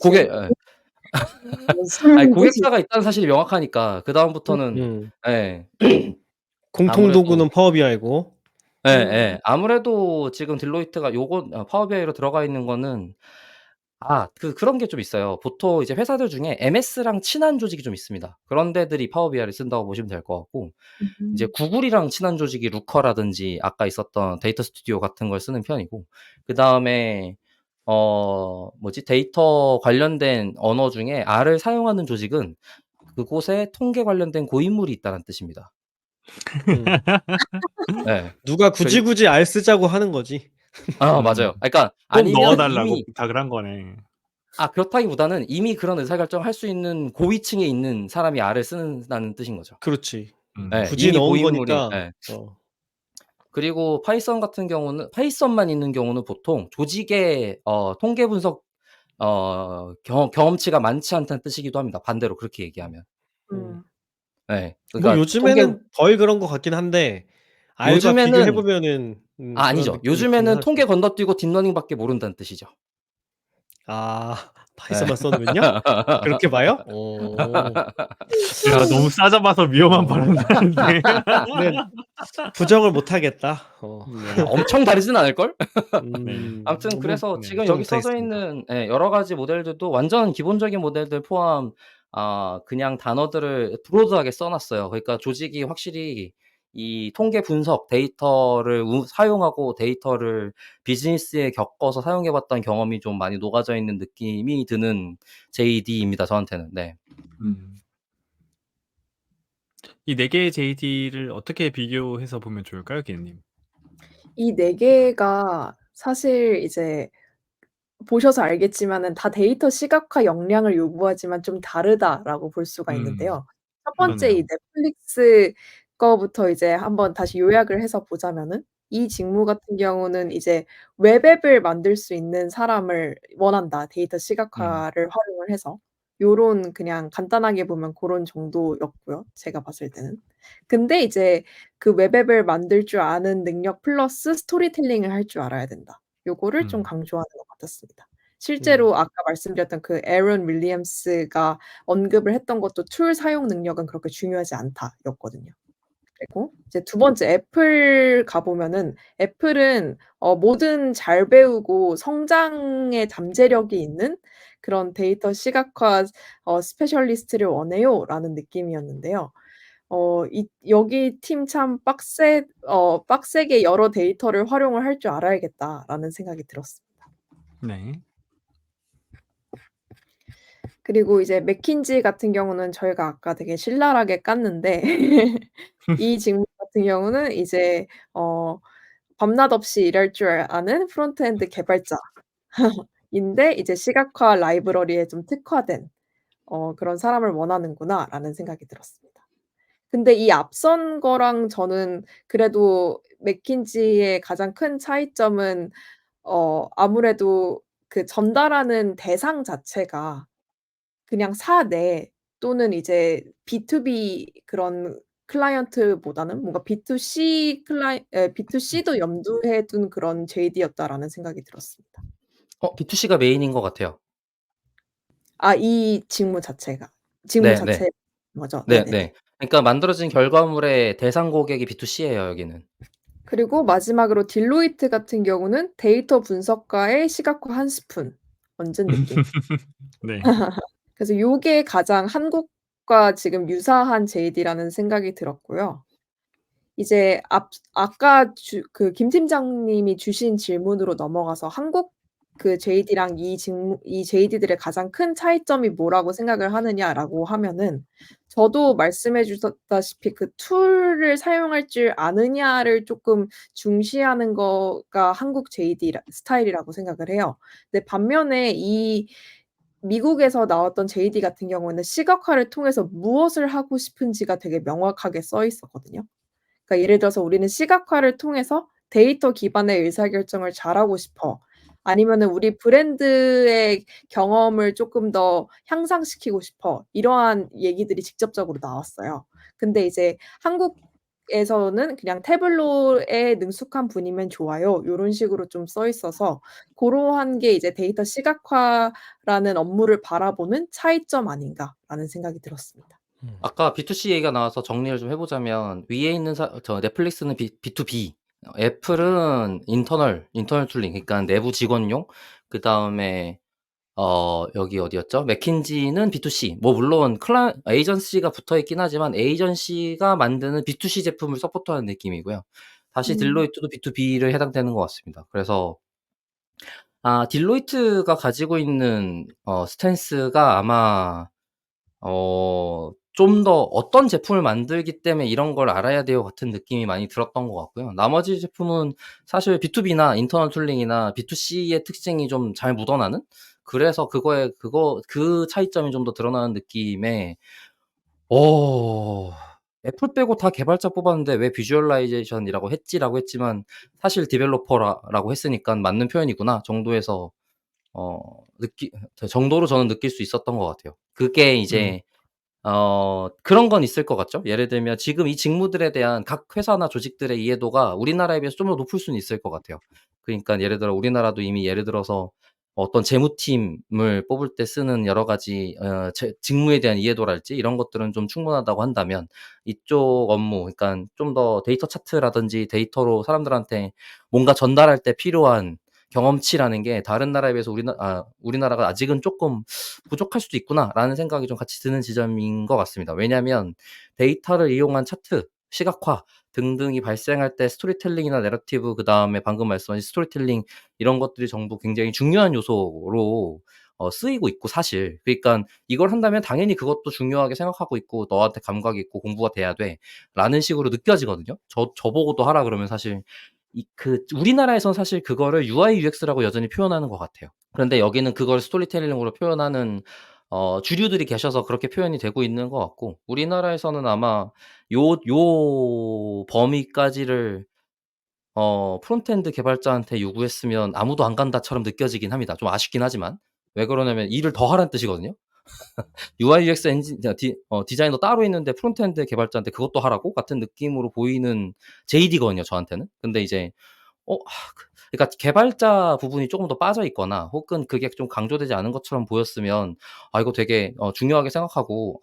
아니 숨은 곳이 고객사가 있다는 사실이 명확하니까 그다음부터는 예. 공통 아무래도 도구는 파워 BI고. 예. 아무래도 지금 딜로이트가 요건 파워 BI로 들어가 있는 거는 그런 게 좀 있어요. 보통 이제 회사들 중에 MS랑 친한 조직이 좀 있습니다. 그런 데들이 파워 BI를 쓴다고 보시면 될 것 같고, 이제 구글이랑 친한 조직이 루커라든지 아까 있었던 데이터 스튜디오 같은 걸 쓰는 편이고, 그다음에 데이터 관련된 언어 중에 R을 사용하는 조직은 그곳에 통계 관련된 고인물이 있다는 뜻입니다. 네. 누가 굳이 R 쓰자고 하는 거지. 맞아요. 그러니까 좀 아니면 넣어달라고 이미 부탁을 한 거네. 그렇다기보다는 이미 그런 의사결정을 할 수 있는 고위층에 있는 사람이 R을 쓰는다는 뜻인 거죠. 그렇지. 네, 굳이 이미 넣은 고인물이. 거니까. 네. 그리고 파이썬 같은 경우는 파이썬만 있는 경우는 보통 조직의 통계 분석 경험치가 많지 않다는 뜻이기도 합니다. 반대로 그렇게 얘기하면. 네. 뭐 그러니까 요즘에는 거의 그런 것 같긴 한데 R과 비교해 요즘에는 보면은 그런 아니죠. 느낌이 있긴 요즘에는 하죠. 통계 건너뛰고 딥러닝밖에 모른다는 뜻이죠. 파이썬만 써놓으면요? 그렇게 봐요? 야, 너무 싸잡아서 위험한 발언하는데. 네. 부정을 못 하겠다. 엄청 다르진 않을걸? 아무튼 뭐 그래서 네, 지금 부정 여기 써져 못하겠습니다. 있는 여러 가지 모델들도 완전 기본적인 모델들 포함 그냥 단어들을 브로드하게 써 놨어요. 그러니까 조직이 확실히 이 통계 분석 데이터를 사용하고 데이터를 비즈니스에 겪어서 사용해 봤던 경험이 좀 많이 녹아져 있는 느낌이 드는 JD입니다, 저한테는. 네. 음. 이 4개의 JD를 어떻게 비교해서 보면 좋을까요, 기님님? 이 4개가 사실 이제 보셔서 알겠지만은 다 데이터 시각화 역량을 요구하지만 좀 다르다라고 볼 수가 있는데요. 첫 번째 이 그러네요. 넷플릭스 거부터 이제 한번 다시 요약을 해서 보자면은 이 직무 같은 경우는 이제 웹앱을 만들 수 있는 사람을 원한다. 데이터 음. 시각화를 활용을 해서. 요런 그냥 간단하게 보면 고런 정도였고요, 제가 봤을 때는. 근데 이제 그 웹앱을 만들 줄 아는 능력 플러스 스토리텔링을 할 줄 알아야 된다. 요거를 좀 음. 강조하는 것 같았습니다. 실제로 아까 말씀드렸던 그 에런 윌리엄스가 언급을 했던 것도 툴 사용 능력은 그렇게 중요하지 않다였거든요. 그리고 이제 두 번째 애플 가 보면은 애플은 뭐든 잘 배우고 성장의 잠재력이 있는 그런 데이터 시각화 스페셜리스트를 원해요라는 느낌이었는데요. 여기 팀 참 빡세게 여러 데이터를 활용을 할 줄 알아야겠다라는 생각이 들었습니다. 네. 그리고 이제 맥킨지 같은 경우는 저희가 아까 되게 신랄하게 깠는데 이 직무 같은 경우는 이제 밤낮 없이 일할 줄 아는 프론트엔드 개발자인데 이제 시각화 라이브러리에 좀 특화된 그런 사람을 원하는구나라는 생각이 들었습니다. 근데 이 앞선 거랑 저는 그래도 맥킨지의 가장 큰 차이점은 아무래도 그 전달하는 대상 자체가 그냥 사내 또는 이제 B2B 그런 클라이언트보다는 뭔가 B2C도 염두에 둔 그런 JD였다라는 생각이 들었습니다. B2C가 메인인 것 같아요. 이 직무 자체가. 직무 네네. 자체인 거죠. 네네네. 네네. 그러니까 만들어진 결과물의 대상 고객이 B2C예요, 여기는. 그리고 마지막으로 딜로이트 같은 경우는 데이터 분석가의 시각화 한 스푼 얹은 느낌. 네. 그래서 요게 가장 한국과 지금 유사한 JD라는 생각이 들었고요. 이제 아까 김 팀장님이 주신 질문으로 넘어가서 한국 그 JD랑 이 JD들의 가장 큰 차이점이 뭐라고 생각을 하느냐라고 하면은 저도 말씀해 주셨다시피 그 툴을 사용할 줄 아느냐를 쪼끔 중시하는 거가 한국 JD 스타일이라고 생각을 해요. 근데 반면에 이 미국에서 나왔던 JD 같은 경우에는 시각화를 통해서 무엇을 하고 싶은지가 되게 명확하게 써 있었거든요. 그러니까 예를 들어서 "우리는 시각화를 통해서 데이터 기반의 의사결정을 잘하고 싶어." 아니면은 "우리 브랜드의 경험을 쪼끔 더 향상시키고 싶어." 이러한 얘기들이 직접적으로 나왔어요. 근데 이제 한국에서는 그냥 "태블로에 능숙한 분이면 좋아요." 요런 식으로 좀 써 있어서 고러한 게 이제 '데이터 시각화라는 업무를 바라보는 차이점 아닌가.'라는 생각이 들었습니다. 아까 B2C 얘기가 나와서 정리를 좀 해 보자면 위에 있는 넷플릭스는 B2B, 애플은 인터널 툴링, 그러니까 내부 직원용. 그다음에 여기 어디였죠? 맥킨지는 B2C. 뭐 물론 에이전시가 붙어 있긴 하지만 에이전시가 만드는 B2C 제품을 서포트하는 느낌이고요. 다시 딜로이트도 B2B를 해당되는 것 같습니다. 그래서 딜로이트가 가지고 있는 스탠스가 아마 좀 더 어떤 제품을 만들기 때문에 이런 걸 알아야 돼요 같은 느낌이 많이 들었던 것 같고요. 나머지 제품은 사실 B2B나 인터널 툴링이나 B2C의 특징이 좀 잘 묻어나는, 그래서 그 차이점이 좀 더 드러나는 느낌에 애플 빼고 다 개발자 뽑았는데 왜 비주얼라이제이션이라고 했지만 사실 디벨로퍼라고 했으니깐 맞는 표현이구나 정도에서 어 느끼 정도로 저는 느낄 수 있었던 것 같아요. 그게 음. 이제 그런 건 있을 것 같죠. 예를 들면 지금 이 직무들에 대한 각 회사나 조직들의 이해도가 우리나라에 비해서 좀 더 높을 수는 있을 것 같아요. 그러니까 예를 들어 우리나라도 이미 예를 들어서 어떤 재무팀을 뽑을 때 쓰는 여러 가지 직무에 대한 이해도랄지 이런 것들은 좀 충분하다고 한다면, 이쪽 업무, 그러니까 좀 더 데이터 차트라든지 데이터로 사람들한테 뭔가 전달할 때 필요한 경험치라는 게 다른 나라에 비해서 우리나라가 아직은 조금 부족할 수도 있구나라는 생각이 좀 같이 드는 지점인 것 같습니다. 왜냐하면 데이터를 이용한 차트, 시각화 등등이 발생할 때 스토리텔링이나 내러티브 그다음에 방금 말씀하신 스토리텔링 이런 것들이 전부 굉장히 중요한 요소로 쓰이고 있고 사실. 그러니까 이걸 한다면 당연히 그것도 중요하게 생각하고 있고 너한테 감각이 있고 공부가 돼야 돼라는 식으로 느껴지거든요. 저보고도 하라 그러면 사실 우리나라에선 사실 그거를 UI, UX라고 여전히 표현하는 것 같아요. 그런데 여기는 그걸 스토리텔링으로 표현하는 주류들이 계셔서 그렇게 표현이 되고 있는 것 같고 우리나라에서는 아마 요 범위까지를 프론트엔드 개발자한테 요구했으면 아무도 안 간다처럼 느껴지긴 합니다. 좀 아쉽긴 하지만. 왜 그러냐면 일을 더 하라는 뜻이거든요. UI, UX 디자이너 따로 있는데 프론트엔드 개발자한테 그것도 하라고? 같은 느낌으로 보이는 JD거든요, 저한테는. 근데 이제 그러니까 개발자 부분이 조금 더 빠져 있거나 혹은 그게 좀 강조되지 않은 것처럼 보였으면 이거 되게 중요하게 생각하고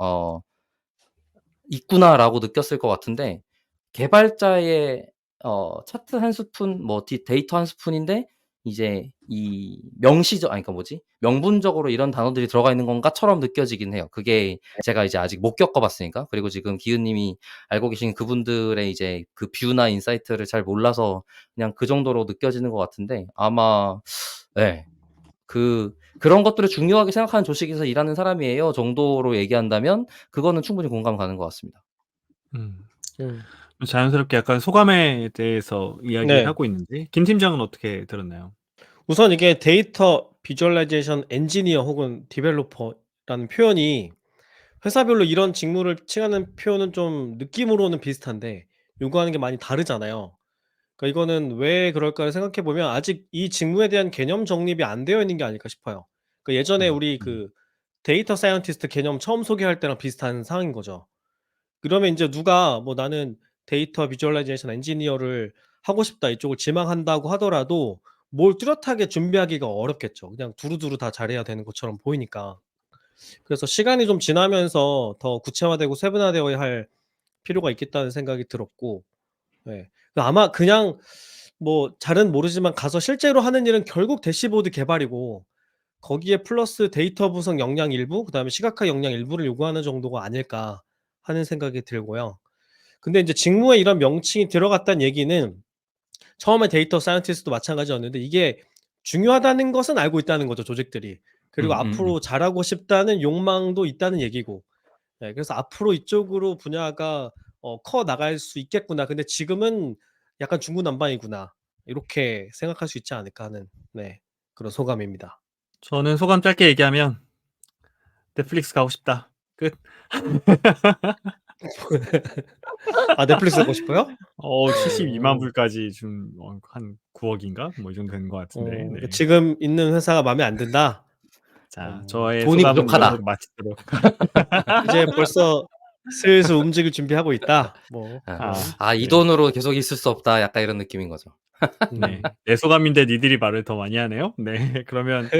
있구나라고 느꼈을 것 같은데 개발자의 차트 한 스푼 뭐 데이터 한 스푼인데 이제 이 그러니까 명분적으로 이런 단어들이 들어가 있는 건가처럼 느껴지긴 해요. 그게 제가 이제 아직 못 겪어 봤으니까. 그리고 지금 기훈 님이 알고 계신 그분들의 이제 그 뷰나 인사이트를 잘 몰라서 그냥 그 정도로 느껴지는 것 같은데 아마 네. 그런 것들을 중요하게 생각하는 조직에서 일하는 사람이에요 정도로 얘기한다면 그거는 충분히 공감 가는 것 같습니다. 음. 음. 자연스럽게 약간 소감에 대해서 이야기를 네. 하고 있는데 김 팀장은 어떻게 들었나요? 우선 이게 데이터 비주얼라이제이션 엔지니어 혹은 디벨로퍼라는 표현이 회사별로 이런 직무를 칭하는 표현은 좀 느낌으로는 비슷한데 요구하는 게 많이 다르잖아요. 그러니까 이거는 왜 그럴까를 생각해 보면 아직 이 직무에 대한 개념 정립이 안 되어 있는 게 아닐까 싶어요. 그 예전에 우리 그 데이터 사이언티스트 개념 처음 소개할 때랑 비슷한 상황인 거죠. 그러면 인제 누가 뭐 "나는 데이터 비주얼라이제이션 엔지니어를 하고 싶다." 이쪽을 지망한다고 하더라도 뭘 뚜렷하게 준비하기가 어렵겠죠. 그냥 두루두루 다 잘해야 되는 것처럼 보이니까. 그래서 시간이 좀 지나면서 더 구체화되고 세분화되어야 할 필요가 있겠다는 생각이 들었고 예. 아마 그냥 뭐 잘은 모르지만 가서 실제로 하는 일은 결국 대시보드 개발이고 거기에 플러스 데이터 분석 역량 일부 그다음에 시각화 역량 일부를 요구하는 정도가 아닐까 하는 생각이 들고요. 근데 인제 직무에 이런 명칭이 들어갔다는 얘기는 처음에 데이터 사이언티스트도 마찬가지였는데 이게 중요하다는 것은 알고 있다는 거죠, 조직들이. 그리고 앞으로 잘하고 싶다는 욕망도 있다는 얘기고. 네, 그래서 '앞으로 이쪽으로 분야가 커 나갈 수 있겠구나. 근데 지금은 약간 중구난방이구나.' 이렇게 생각할 수 있지 않을까 하는 네, 그런 소감입니다. 저는 소감 짧게 얘기하면 넷플릭스 가고 싶다. 끝. 아 넷플릭스 가고 싶어요? 72만 어. 불까지 준 한 9억 인가 뭐 이 정도 되는 것 같은데. 그러니까 네. 지금 있는 회사가 마음에 안 든다? 자, 저의 돈이 소감은 부족하다. 이것으로 마치도록. 이제 벌써 슬슬 움직일 준비하고 있다. 뭐 그런. 이 네. 돈으로 계속 있을 수 없다. 약간 이런 느낌인 거죠. 네. 음. 내 소감인데 니들이 말을 더 많이 하네요. 네. 그러면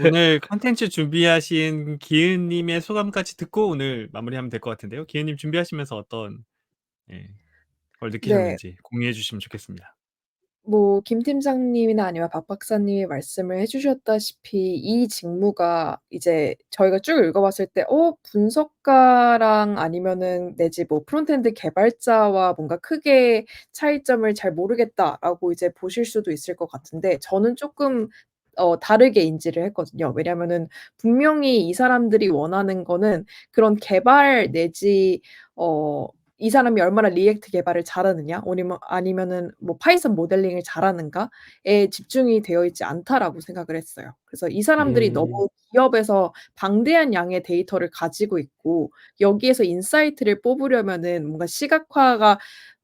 오늘 콘텐츠 준비하신 기은 님의 소감까지 듣고 오늘 마무리하면 될 것 같은데요. 기은 님 준비하시면서 어떤 걸 네. 느끼셨는지 공유해 주시면 좋겠습니다. 뭐 김 팀장님이나 아니면 박 박사님이 말씀을 해 주셨다시피 이 직무가 이제 저희가 쭉 읽어 봤을 때 분석가랑 아니면은 내지 뭐 프론트엔드 개발자와 뭔가 크게 차이점을 잘 모르겠다라고 이제 보실 수도 있을 것 같은데 저는 쪼끔 다르게 인지를 했거든요. 왜냐하면은 분명히 이 사람들이 원하는 거는 그런 개발 내지 이 사람이 얼마나 리액트 개발을 잘하느냐 아니면은 뭐 파이썬 모델링을 잘하는가에 집중이 되어 있지 않다라고 생각을 했어요. 그래서 이 사람들이 너무 음. 기업에서 방대한 양의 데이터를 가지고 있고 여기에서 인사이트를 뽑으려면은 뭔가 시각화가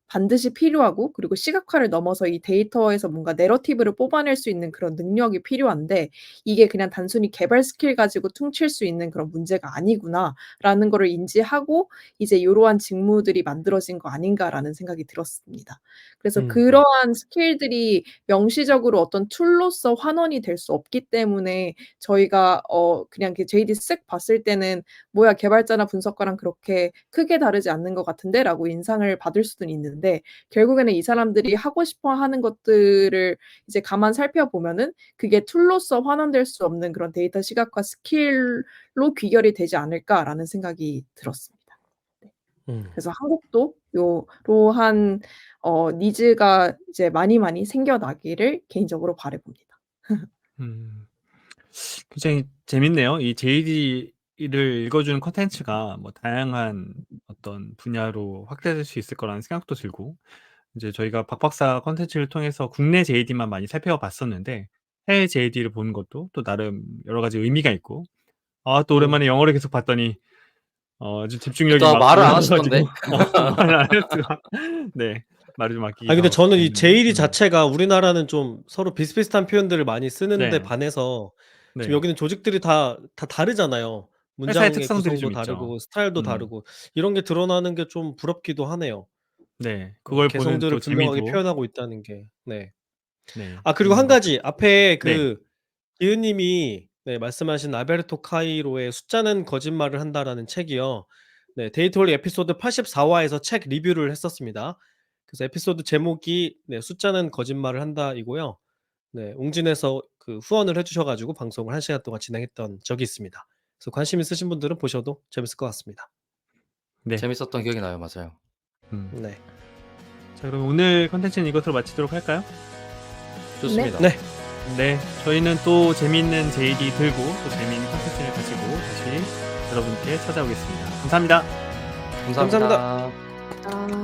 반드시 필요하고 그리고 시각화를 넘어서 이 데이터에서 뭔가 내러티브를 뽑아낼 수 있는 그런 능력이 필요한데 이게 그냥 단순히 개발 스킬 가지고 퉁칠 수 있는 그런 문제가 아니구나라는 거를 인지하고 이제 '요러한 직무들이 만들어진 거 아닌가.'라는 생각이 들었습니다. 그래서 그러한 스킬들이 명시적으로 어떤 툴로서 환원이 될 수 없기 때문에 저희가 그냥 이렇게 JD 쓱 봤을 때는 '뭐야 개발자나 분석가랑 그렇게 크게 다르지 않는 것 같은데?'라고 인상을 받을 수는 있는데 있는데 결국에는 이 사람들이 하고 싶어 하는 것들을 이제 가만 살펴보면은 그게 툴로서 환원될 수 없는 그런 데이터 시각화 스킬로 귀결이 되지 않을까라는 생각이 들었습니다. 네. 그래서 한국도 요러한 니즈가 이제 많이 생겨나기를 개인적으로 바라봅니다. 굉장히 재밌네요. 이 JD를 읽어주는 콘텐츠가 뭐 다양한 어떤 분야로 확대될 수 있을 거라는 생각도 들고, 이제 저희가 박 박사 콘텐츠를 통해서 국내 JD만 많이 살펴봤었는데 해외 JD를 보는 것도 또 나름 여러 가지 의미가 있고, 또 오랜만에 영어를 계속 봤더니 좀 집중력이 그러니까 막 말을 안 올라가지고 하시던데? 말을 안 했어요. 네. 말을 좀 아끼기도 근데 하고 저는 이 그랬는데. JD 자체가 우리나라는 좀 서로 비슷비슷한 표현들을 많이 쓰는데 네. 반해서 지금 네. 여기는 조직들이 다 다르잖아요. 회사의 문장의 특성들이 좀 구성도 있죠. 다르고 스타일도 다르고 이런 게 드러나는 게 좀 부럽기도 하네요. 네. 그걸 보는 개성들을 또 분명하게 재미도. 표현하고 있다는 게. 네. 네. 그리고 한 있는 것 가지 앞에 네. 그 기은 님이 말씀하신 알베르토 카이로의 숫자는 거짓말을 한다라는 책이요. 네, 데이터홀릭 에피소드 84화에서 책 리뷰를 했었습니다. 그래서 에피소드 제목이 숫자는 거짓말을 한다이고요. 네, 웅진에서 그 후원을 해주셔 가지고 방송을 1시간 동안 진행했던 적이 있습니다. 그래서 관심 있으신 분들은 보셔도 재밌을 것 같습니다. 네. 재밌었던 기억이 나요. 맞아요. 네. 자, 그럼 오늘 콘텐츠는 이것으로 마치도록 할까요? 좋습니다. 네. 네. 저희는 또 재미있는 JD 들고 또 재미있는 콘텐츠를 가지고 다시 여러분께 찾아오겠습니다. 감사합니다. 감사합니다. 아.